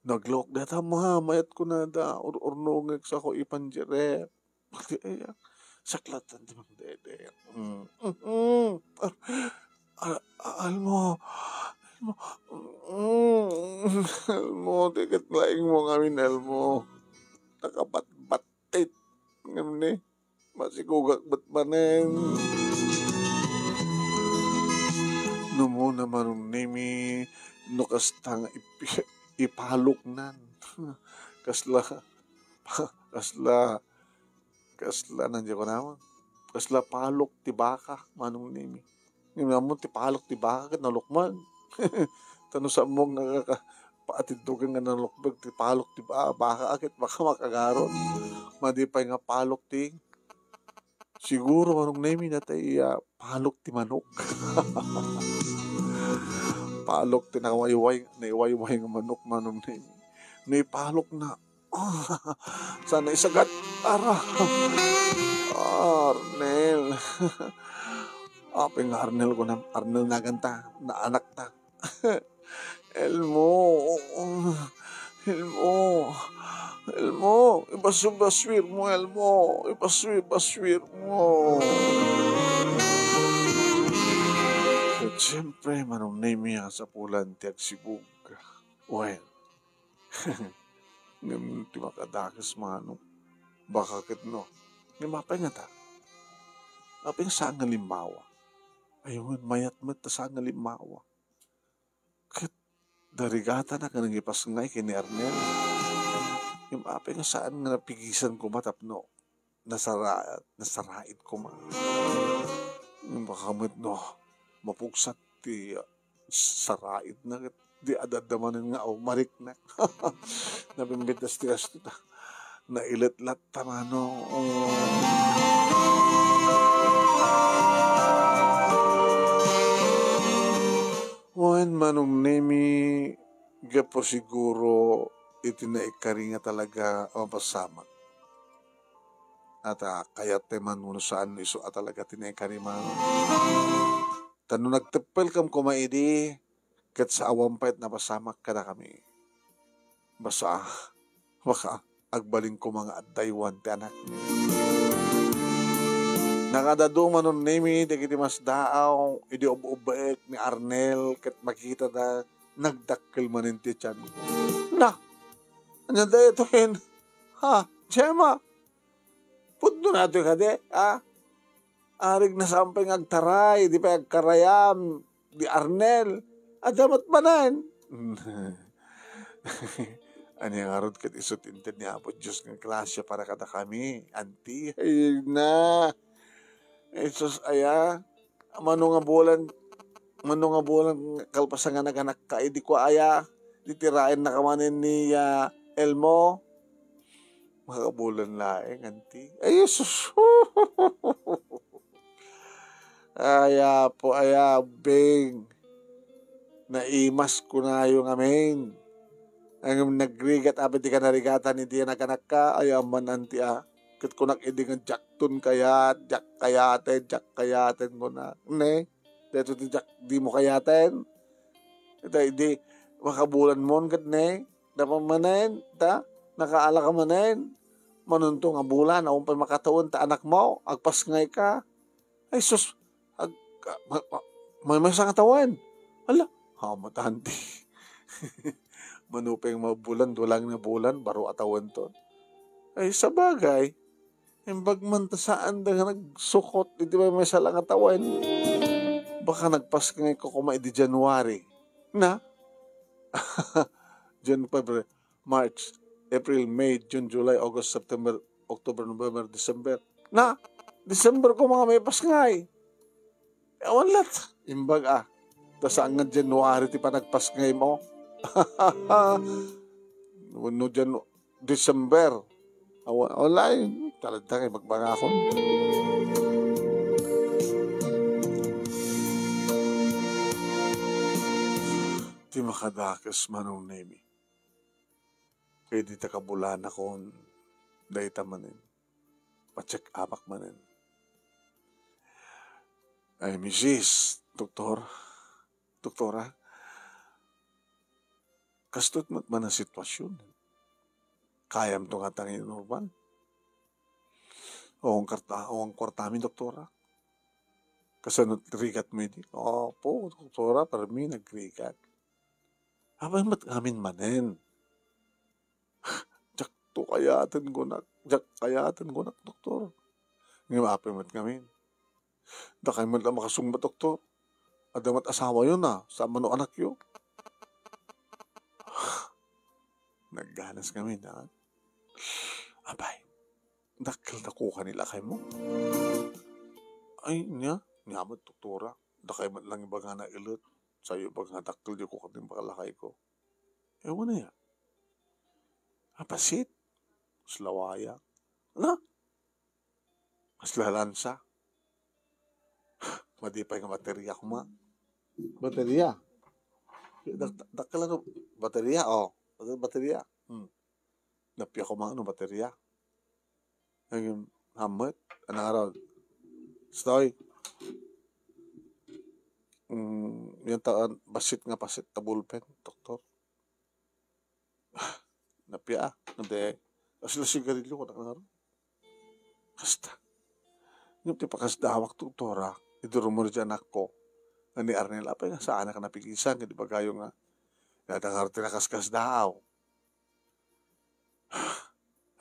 Naglok data ma. Mayat ko na da. Urnungag sa ako ipanjere. Mabali ya. Saklatan di mang dede. Almo. Elmo, tikat laing mo ngamin, Elmo. Nakabat-batit. Ngayon eh, masigugak ba't manen. No mo naman ang Nemi, no kastang ipalok nan. Kasla, nandiyan ko naman. Kasla palok ti baka, manong Nemi. Ngayon naman ti palok ti baka, nalukman. Tano sa mong paatitugan nga nalukbag ti palok ti baka akit baka makagaron. Madipay nga palok ti siguro manong Nemi na tay palok ti manok. Palok ti naiwayway nga manok manong Nemi. Naipalok na. Sana isagat. Ara. Arnel. Apeng Arnel ko na. Arnel na ganta. Na anak ta. Elmo, ibaswir mo, Elmo, ibaswir mo. At siyempre, manong Nemi sa pulan, tiag sibug. Well, ngayon ti makadakas manong, baka kit no, ngimapay nga ta. Apeng saan nga limawa. Ayun, mayat-mat ta saan nga limawa. Darigata na kanang ipasngay kini Arnel. Yung ape nga saan nga napigisan ko matapno. Nasarait ko ma. Yung makamit no, mapugsat ti sarait na di adadamanin nga marik na. Nabimbitas ti kasto ta. Nailat-lat tamano. Wan manong Nemi, gapo siguro itinaikari nga talaga mapasamak. At kaya teman mo saan iso at talaga tinaikari man. Tano nagtepel kam kumaidi, kat sa awampait na pasamak ka na kami. Basta, baka agbaling ko mga adaywan ti anak niya. Nakadado manon Nemi, di kiti mas daaw, idi ubaek ni Arnel, kat makita na nagdakkel manin ti tiyan. Na, ano da ito yun? Ha, Gemma, pudno nato ka de, ha? Arig na sampay agtaray, di pa agkarayam, di Arnel, at damat manan. Ano yung arod kat isutintin ni Apo Diyos ng klasya para kada kami. Anti, ay na. Jesus aya, amano nga bulan, mano nga bulan kalpasan nga naganak ka, di ko aya, ditirain na kamanin ni Elmo. Makabulan laeng, anti. Ay, Jesus! Aya po, aya, bing. Naimas ko na yung amin. Ang nagrigat, abad di ka narigatan, hindi yan naganak ka, aya man, anti Kit ko nakidi nga jaktun kayat, jak kayaten mo na. Ne? Dito di mo kayaten. Ito, di, makabulan mo, kat ne? Dapat manen, ta? Nakaala ka manen, manunto nga bulan, akong pa makataon, ta anak mo, agpas ngay ka. Ay sus, may masang katawan. Hala, matahanti. Manupeng mabulan, dulang na bulan, baro atawan to. Ay sa bagay, imbag man ta saan da nga nagsukot, hindi ba may salang katawan. Baka nagpas ngay ko kumay di January. Na? January, February, March, April, May, June, July, August, September, October, November, December. Na, December ko mga may pasngay. Ewan lat. Imbag Dasaan nga January ti pa nagpasngay mo. No, December. Wala talagang magbangakon. Ti makadakas manong nemi. Kaya di ta kabulan akon, dahi ta manin, pa-check apak manin. Ay, Mrs. Doktora, kastot mat man ang sitwasyon. Kayam to nga tangin normal. O ang kwartami, doktora. Kasanot rigat mo di. Opo, doktora, parami nagrigat. Abay mat amin manin. Jak kayatin ko nak, doktor. Ngayon apimat kami. Dakay mo lang makasungbat, doktor. Adamat asawa yun sama no anak yun. Nagganas kami na. Abay, dakil na kuha nila kay mo. Ay, nyamat, doktora. Dakay mo lang iba nga na ilot. Sa'yo iba nga dakil di ko kating pakalakay ko. Ewan na yan. Apasit. Slawaya. Maslalansa. Madipay nga baterya ko ma. Baterya? Dakala no. Baterya, baterya. Napya ko mga baterya. Ngayon, hamad. Anong araw? Stoy. Yung pasit tabulpen, doktor. Napya Nade. Asila sigarilyo ko na Kasta. Yung tipakasdawak, doktora, idurumor dyan ako. Ni Arnel, apay nga saan ka napigisan, di ba kayo nga, natangar tinakaskas daw.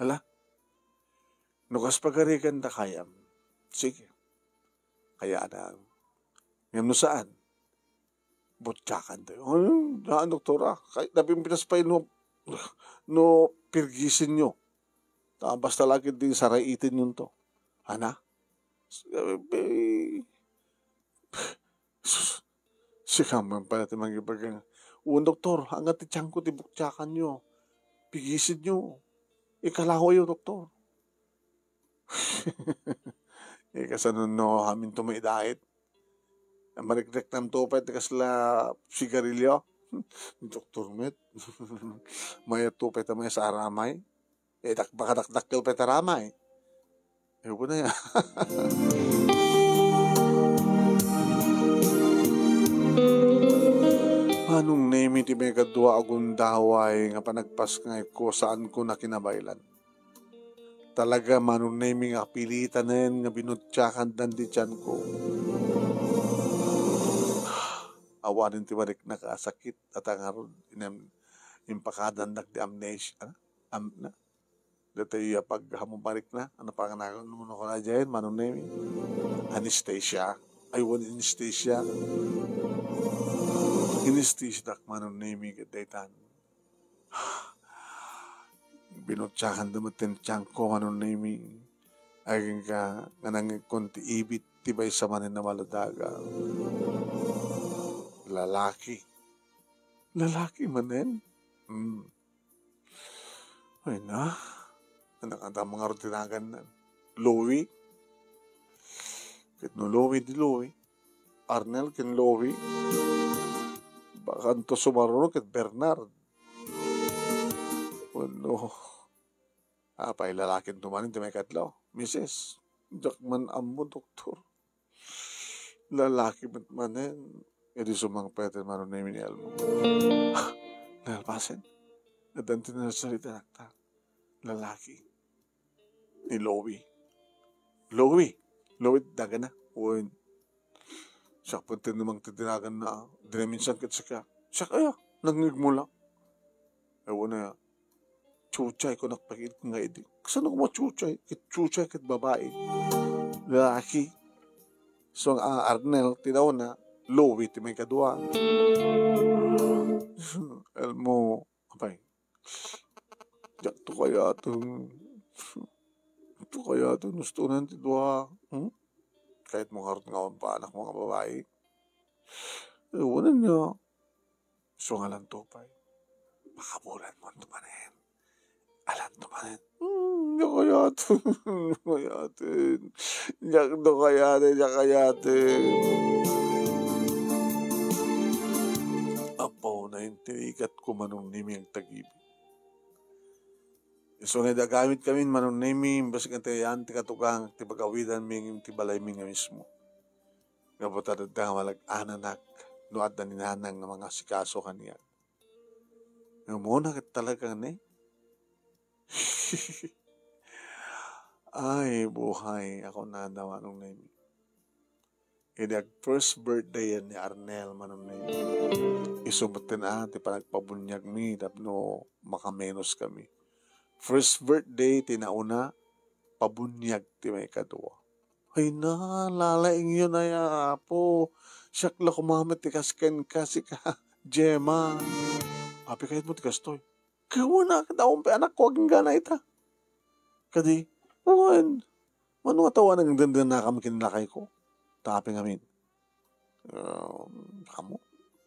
Hala, nukas pagarigan na kayam. Sige. Kaya na, ngayon no saan? Butsakan tayo. Doktora, kahit napimpinas pa no pirgisin nyo. Basta lagi din saraitin yun to. Ana? Sikaman pa natin mag-ibagang. Doktor, hanggat itiyang ko tibuksakan nyo. Pigisin nyo. Ikalaho yun, doktor. Kasanon no, hamin tumaidahit. Marikrik ng tupet, kasla sigarilyo. Doktor met. Maya tupet na maya sa aramay. Baka dakdakil pa taramay. Ewan na yan. Anong name iti may kadwa agung daway nga panagpas nga ko saan ko na kinabaylan. Talaga manong name nga pilitan na yan nga binutsakan dan di tiyan ko. Awanin ti marik na kasakit at ang aron impakadandak di amnesia. Dito yung paghamumarik na. Ano pa nga nakuno ko na dyan? Manong name? Anesthesia. I want anesthesia. Anesthesia dak manong name daytan. Binutsakan dumating tiyang ko manong name. Ay ka nga nang konti ibit tibay sa manin na maladaga. lalaki. Lalaki manen. Ay na. Anak ang mga rutinagan na. Louie. Kit no Louie di Louie. Arnel kin Louie. Baka to sumarunod kit Bernard. Ano. Apay lalaking tumanin di may katlaw. Mrs. Jackman amo, doktor. Lalaki ba't manen. Edi sumang pwede manon na ni Elmo. Nalpasin. Nadantin na salita nakta. Lalaki. Ni Louie. Louie daga na. Uwin. Siya puntin namang titinagan na. Dinaminsan kit siya. Siya kaya. Nangigmula. Ewan na ya. Chuchay ko nakpakit nga edi. Kasano ko chuchay? Chuchay kit babae. Lalaki. So ang Arnel, tinaw na. Louie, ti may kadwa. Elmo. Abay. Diyak to kaya itong. Ito kaya itong gusto na ti dwa. Kahit mga nga pa anak mga babae. Ewan niya. So nga lang to pa. Makabulan mo tumanin. Alam tumanin. Diyak kaya ito. Diyak to kaya ito. Apo na yung tinikat ko manong nimi ang tagibig. So nga gamit kami manong nimi, basta ka tayan, tikatugang, tibagawidan ming, tibalay ming nga mismo. Nga po tatadang malag-ananak, nuad na ninanang ng mga sikaso kaniya. Nga muna ka talagang Ay, buhay, ako na naman nung nimi. Kaya first birthday yan ni Arnel manong nimi. Isumatin ti panagpabunyag mi, tapno makamenos kami. First birthday, tinauna, pabunyag ti may kadwa. Ay na, lalaing yun ay apo. Siyak la kumamit ti kasken kasi ka, Gemma. Api kahit mo ti kastoy. Kaya na, kadaong pa anak ko, aging gana ita. Kadi, uwan, mano nga tawa nang dandan na kami kinalakay ko. Taping amin. Kamu,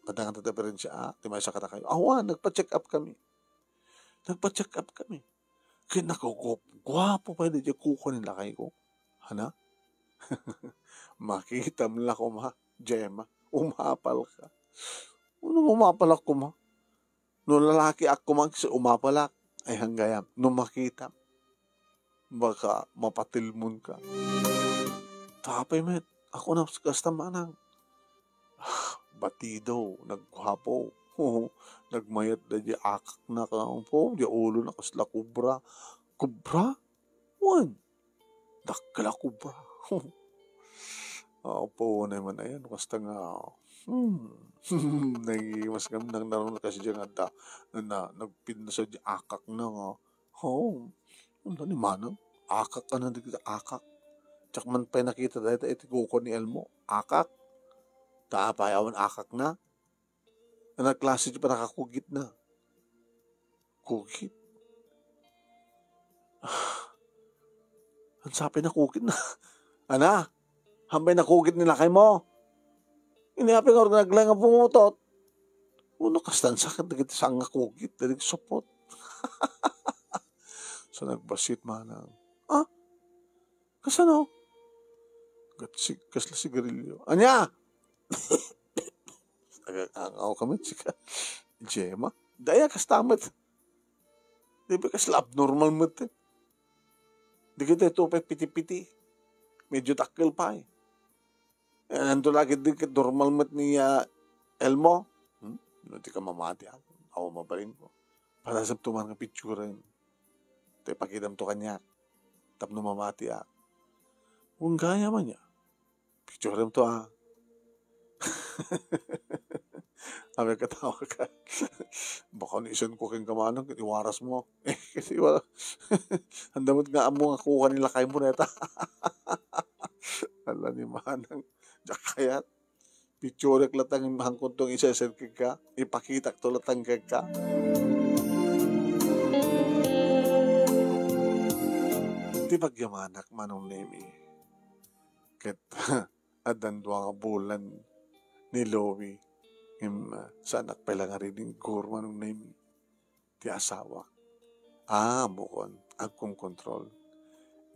kadangan tatapirin siya, timay sa kata kayo. Awan, nagpa-check up kami. Kaya gwapo pa hindi kuko nila kayo ko. Hana? Makita mo lang ko ma, Gemma. Umapal ka. Ano umapal ako ma? No lalaki ako man kasi umapalak. Ay hanggayam. No makita. Baka mapatilmon ka. Tapay met. Ako na kasta manang. Batido. Nagwapo. Nagmayat na di akak na ka po, di ulo na kasla kubra. Kubra? Wan. Dakla kubra. Po naman ayan, basta nga, mas kami nang naroon na kasi dyan nga nagpinasa di akak na nga. Ano ni manang? Akak ka na di kita akak. Tsak man pa nakita dahil ito kuko ni Elmo. Akak. Taapayawan akak na. Na klase di pa nakakugit na. Kugit? Ang sabi na kugit na. Ana, hambay na kugit nila kay mo. Inihapi nga rin naglang ang pumutot. Uno kastan sakit na kita sa nga kugit. Dalig supot. So nagbasit manang. Kasano? Kasla sigarilyo. Anya! Nagkakaw kami, sika. Gemma. Daya kastamat. Di ba kasla abnormal mo ito? Di kita ito pa piti-piti. Medyo takil pa eh. Nandun lagi din ka normal mo ni Elmo. Hindi ka mamati ako. Ako mabalin ko. Para sa tuman ng picture rin. Ito ipakita mo to kanya. Tapno mamati ako. Kung gaya man niya. Picture rin to Sabi katawa ka. Baka niisan ko kang kamanang, iwaras mo. Kasi wala. Ang damot nga mo nga kuha nila kay mo neta. Ala ni manang. Diyak kayat. Picture latang hangkot tong isa-sen ka. Ipakita ko latang ka. Di pagyamanak manong nemi. Ket adan dua nga bulan ni Louie. Sanak pala nga rin yung gurma nung name ti asawa. Bukon, agkong kontrol.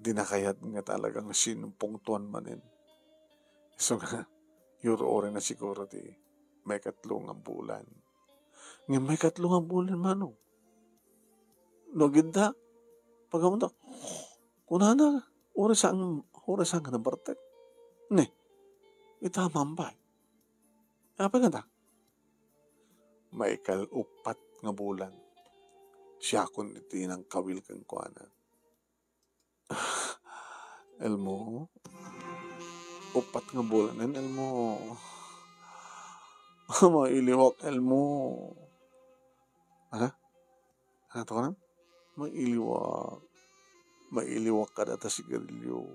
Di na kayat nga talagang sinumpungtuan manin. So nga, yuro ore na siguro ti may katlong ang bulan. Ngayon may katlong ang bulan mano. No, ginda. Pagamunta, kunana, oras ang ka ng bartek. Ne, itamambay. Apa nga ta? May kalupat nga bulan. Siya kun iti ng kawil kang kuana. Elmo, upat nga bulan. Elmo, mailiwak, Elmo. Ano to ka na? Mailiwak ka data sigarilyo.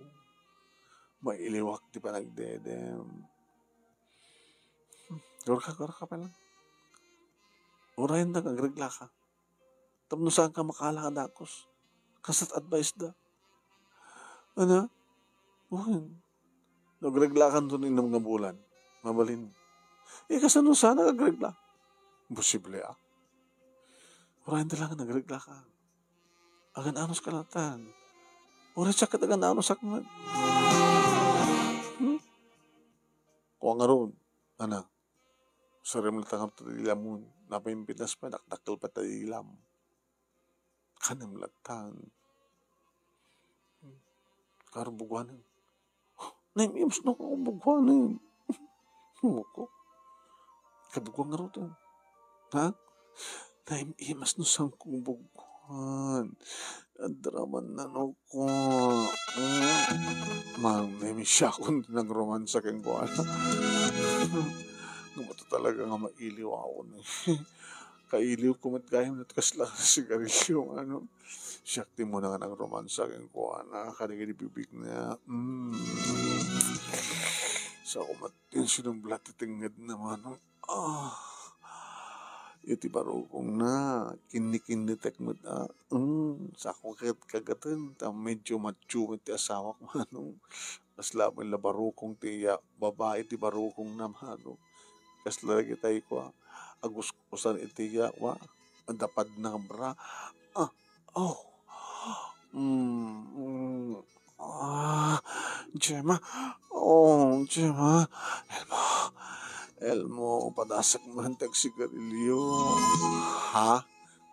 Mailiwak di pa nagdedem. Gura ka pa lang. Urayan na kagregla ka. Tapno saan ka makala ka dakos. Kasat advice da. Ano? Nagregla ka doon inom nga bulan. Mabalin. Kasano sana kagregla? Posible Urayan na lang nagregla ka. Agan anos kalatan. Urayan siya katagan anos akman. Kung nga ron, sarang litang ito dilamun, napimpitas pa, nakdakil pa tayo dilam. Kanam latang. Karabugwanan. Naimims na ako bugwanan. Ko. Kabugwan nga ron. Ha? Naimimas no sang kubugwan. Adraman na no ko. Naimiss siya kung nag-romansa kang kuwan. Gumato talaga nga mailiw ako. Kailiw kumat gayam at kasla sigarilyo. Siyakti mo na nga nag-romansa kang kuwan. Nakakarinig bibig na. Sa kumatin sinublat itingad naman. Iti barukong na, kinikinditek mo na, sa ako kagatan, medyo macho iti asawa ko, kasla mo la barukong tiya, babae ti barukong naman, kasla lagi tayo ko, aguskusan itiya, dapat na bra, Gemma, Gemma, Elmo, padasak mantag sigarilyo. Ha?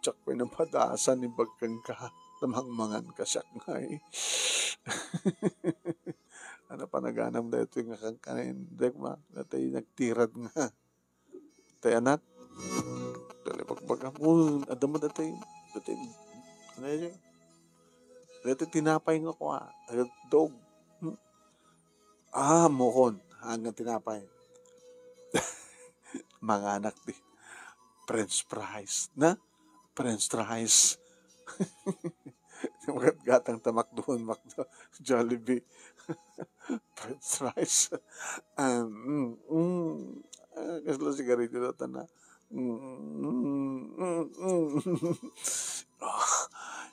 Tsak pa ng padasan ni bagkang ka. Tamangmangan ka siya ngay. Ano pa naganam na ito yung kakangkain. Dek ma, natay nagtirad nga. Tay anak. Dali pagbaga mo. Adam mo datay. Datay tinapay nga ko dog. Mukon. Hanggang tinapay. Mga anak di French fries na French fries gatang tamak doon makdo Jollibee French fries kaslo sigarilyo na na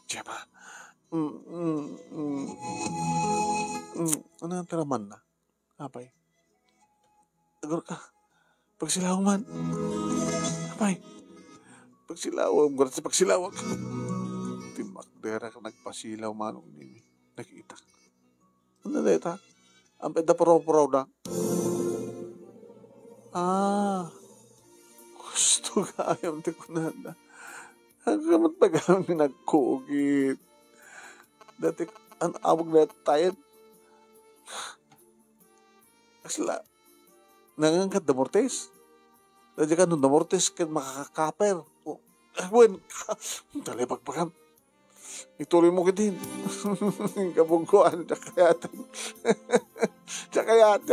Gemma ano ang taraman na apay tagur ka pagsilaw man. Apay. Pagsilaw. Gulat sa pagsilaw. Timakdera ka nagpasilaw manong nini. Nakita. Ano na ito? Ang peda paro-paro na. Gusto ka ayam ti kunanda. Ang kamat tagang nagkugit. Dati, ang awag na tayo. Kasla. Nangangkat da mortes. Dadi ka nung da mortes ka makakakaper. Agwen, dali pagpakan. Ituloy mo kitin. Kabungkuan, tsakayatan. Tsakayat.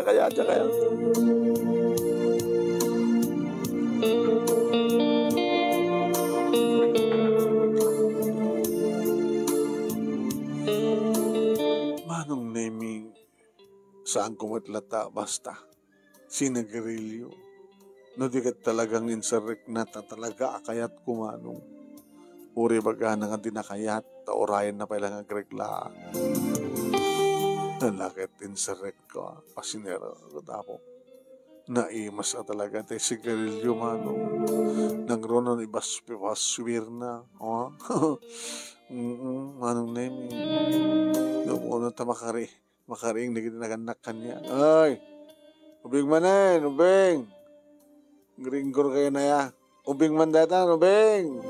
Manong naming saan kumatlata basta. Sinagarilyo. No di ka talagang insarek na talaga akayat kumanong. Uri baga na nga dinakayat, taurayan na pala nga gregla. Nalakit insarek ko, pasinero ko tapo. Naimas na talaga tayo sigarilyo manong. Nang ronon ibaswir na. Oh? Manong Nemi. Nung una ta makaring naginanak kanya. Ay! Ubing manen, ubing! Gringgor kayo na ya. Ubing man datan, ubing!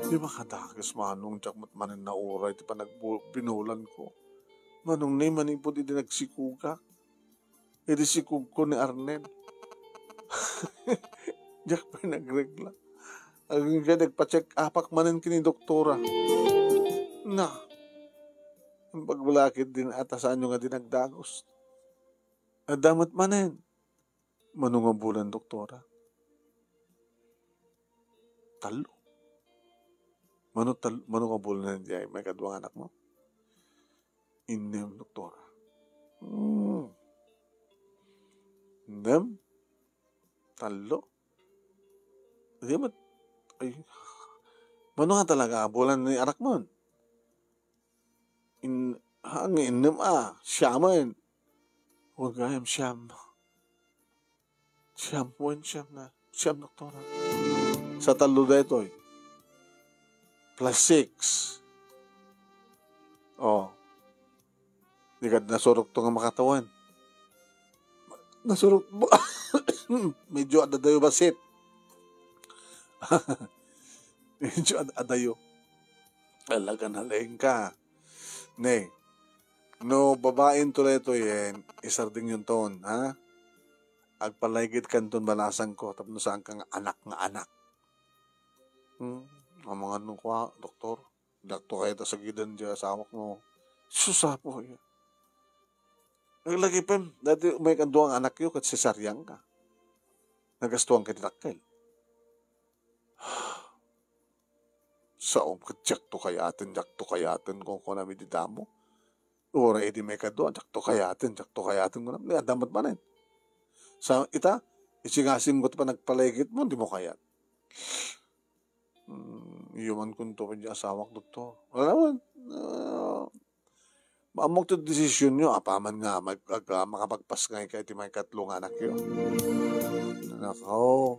Di ba kadagas manong tiyakmat manen na oray. Di pa nagbinulan ko. Manong Nemi manipod hindi nagsikuga. Hindi sikug ko ni Arnel. Diyak pa nagregla. Ang nagpa-check apak manen kini doktora. Na. Ang pagbulakid din ata saan yung nga dinagdagos. Adamat manen. Manong ang bulan doktora. Talo. Manong ang bulan na may kadwang anak mo. Inem doktora. Nem. Talo. Di ba? Ay. Mano nga talaga bulan ni anak mo? Hangin nem siyaman. Huwag gayam siyam. Siyam na. Siyam doktora. Sa talo da ito plus 6. Oh. Di ka nasurok to nga makatawan. Nasurok mo. Medyo adadayo basit. Medyo adayo. Alaga na lang ka. Ne. No, babaeng tuloy ito yan. Isarding yung ton, ha? Agpalaygit kan ton balasan ko. Tapos saan kang anak nga anak. Ang mga nung kwa, doktor. Dakto kayo sa gidan dyan sa awak mo. Susapo yan. Naglagi pa, dati may kanduang anak yun, kasi cesarean ka. Nagastuang ka dinakkel. Saom ka, jakto kayatin kung namin didamo. Ora, edi may kaduan, jakto kayatin ko namin. Damat man rin. Sa ita, isingasing mo pa nagpaligit mo, di mo kayat. Iyaman kunto pa dyan asawak, doktor. Wala naman. Maamok to desisyon nyo, apaman nga, makapagpas nga kahit may katlong anak yun. Nakaw,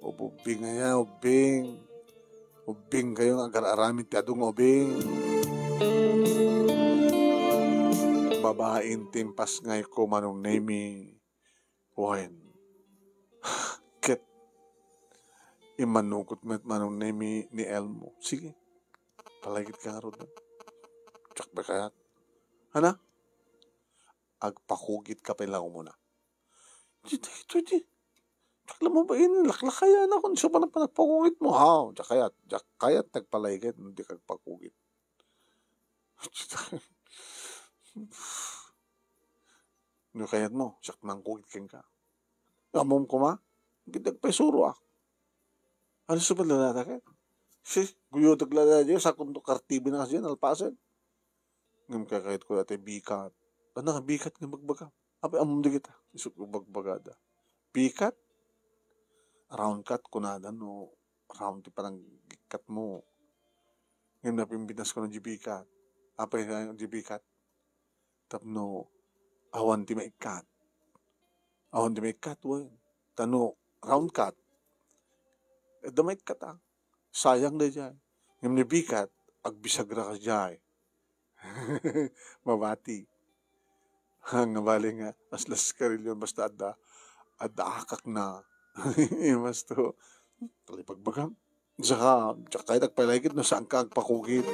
ubing nga yan, ubing. Ubing kayo nga, agararamit ka doon, ubing. Babaeng timpas nga ko, Manong Nemi. Wen. Ket. Imanukot met Manong Nemi ni Elmo. Sige, palagit ka nga ron. Tsak ba kaya? Hana? Agpakugit ka pa lang muna. Di. Tsak lang mo ba yun? Laklakaya na kung siya pa nagpakugit mo. Ha? Tsak kayat nagpalaygit. Hindi kagpakugit. Ano kayat mo? Tsak nang kugit ka. Amom ko ma? Gidagpesuro ah. Ano sa palalata ka? Si, guyotag lalata sa kunto kartibi na kasi yan, alpasan. Ngam kakait ko dati bikat. Ano nga bikat nga magbaga? Apay amom di kita. Isip ko bagbagada. Bikat? Round cut kunada no. Round ti parang gikat mo. Ngam napimbinas ko ng jibikat. Apay nga jibikat. Tapno awan ti maikat. Awan ti maikat wen. Tano round cut. Damay kat sayang na dyan. Ngam ni bikat agbisagra ka dyan. Mabati. Nga bali nga, aslas karilyon basta akak na. Mas to, talipagbagam. Tsaka kahit agpalagit no saan ka agpakugit.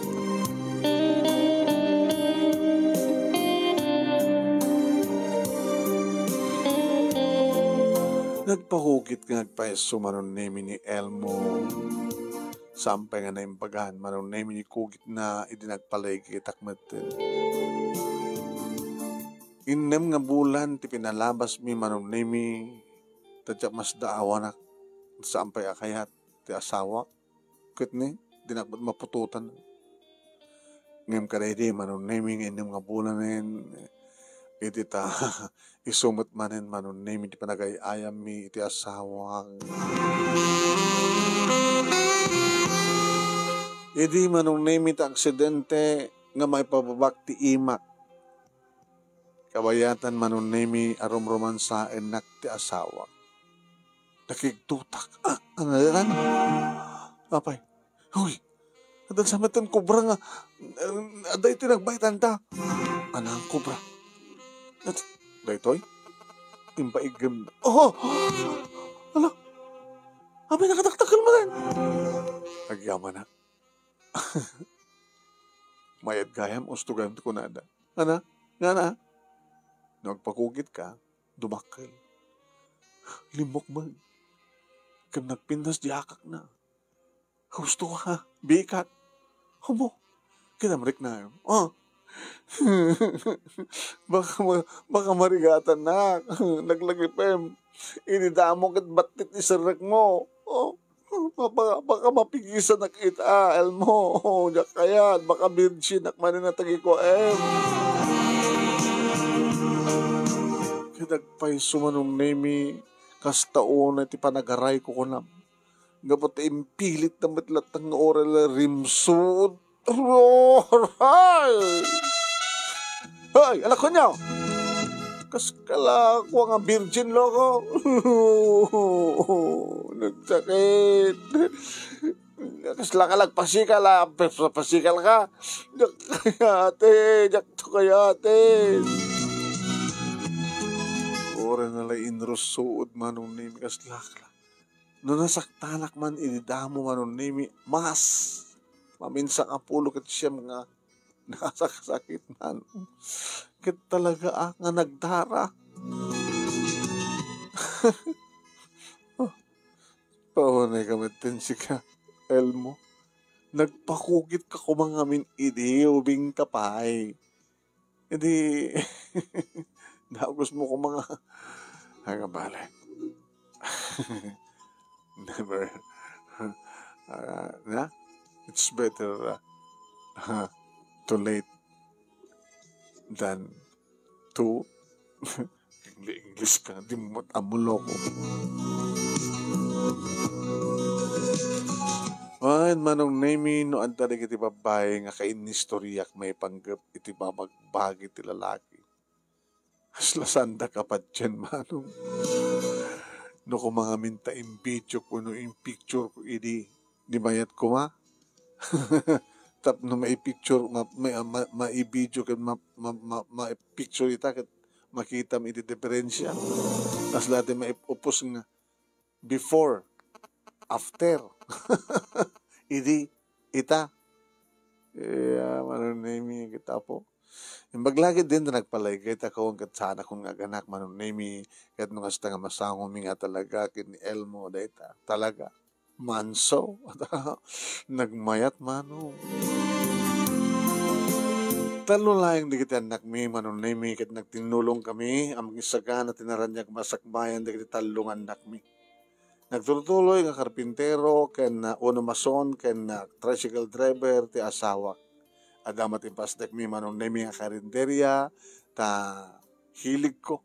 Nagpakugit nga agpaeso Manong Nemi ni Elmo. Sampay nga na imbagahan, Manong Nemi ni kugit na idinagpaligit akmatin. Inem nga bulan, ti pinalabas mi Manong Nemi, tadyak mas daawa na, sampay akayat, ti asawa, kit ni, dinakbat mapututan. Ngem kadaydi, Manong Nemi, inem nga bulan nin, iti ta, isumot manin, Manong Nemi, ti panagayayam mi, iti asawa. Idi Manong Nemi ta aksidente nga may pababak ti imak. Kabayatan manunemi arom romansa enak ti asawa. Nakigtutak. Ano yan? Apay. Huy. Adan sa matan kubra nga. Aday ito nagbaitan ta. Anang kubra. Daytoy? Timpaigam na. Oh! Ala! Abay nakataktakal mo rin. Nagyaman na. Mayad gayam, ustugan ko na da. Ana? Nga na? Nagpakugit ka, dumakal. Limok man. Kag nagpindas di akak na. Gusto ka, bikat. Humo. Kinamrik na yun. Oh. baka marigatan na. Naglagipem. Inidamo kat batit ni sarak mo. Oh. Baka mapigisan na kita, elmo. Oh, kaya, baka virgin akmanin na tagi ko, Nagpay sumanong nemi kastaon na ti panagaray ko kunam. Gapot impilit na matlatang oral rimsud. Hay! Hay! Anak ko niya! Kaskala ko nga virgin loko. Nagsakit. Kasla ka lang pasikal ha. Pasikal ka. Jak kayate. Jak to kayate. Ora nalay inrosuod manong nimi kaslakla. No nasaktanak man inidamo manong nimi mas. Maminsan ang pulo kat siyam nga nakasakit man. Kit talaga nga nagdara. Pawanay kamatensi ka, Elmo. Nagpakugit ka kumangamin idi ubing kapay. Hindi... Naugos mo ko mga hangabale. Never. Na? It's better too late than too English ka. Di mo matamulo ko. Ayan manong name no anta na kiti babae nga kainistoryak may panggap iti babagbagi ti lalaki. Aslasanda ka pa dyan, manong. No kung mga minta yung video ko, no yung picture ko, di mayat ko ma. Tap no may picture, may video ka, may picture ita, kat makita mo iti diferensya. Tapos lahat may upos nga, before, after. Ita. Manong name kita po. Yung maglagid din na nagpalay, kahit ako ang katsana kong aganak, manong nami, kahit nung hasta nga masangong nga talaga, kini Elmo, data, talaga, manso, nagmayat manong. Talo lang di kita anak mi, manong nami, kahit nagtinulong kami, ang isagan na tinaranyag masakbayan, di kita talungan anak mi. Nagtuloy nga karpintero, ken uno mason, ken tricycle driver, ti asawa. Adamat impastek mi manong nemi nga karinderya, ta hilig ko,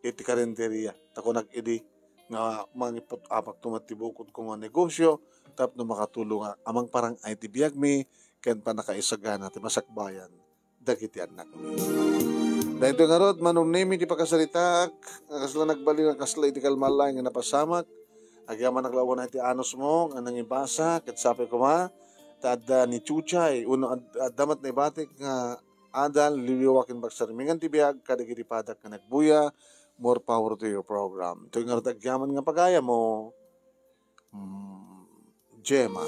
iti karinderya. Ta ko nag-idi, nga mangipot apak tumatibukod ko nga negosyo, tap no makatulong nga, amang parang ay tibiyag mi, ken pa nakaisagan natin masakbayan, dagiti anak mi. Dahil ito nga rod, manong nemi di pagkasalitak, kasla nagbali ng kasla iti kalmalay nga napasamak, agyaman naglawan na iti anos mo, nga nangibasa, ket sabi ko ma, tada ni Chuchay, uno damat na ibatik nga adal, liliwakin bagsarimingan tibiyag, kadagiti padak ka nagbuya, more power to your program. Ito yung nga agyaman nga pagaya mo, Gemma.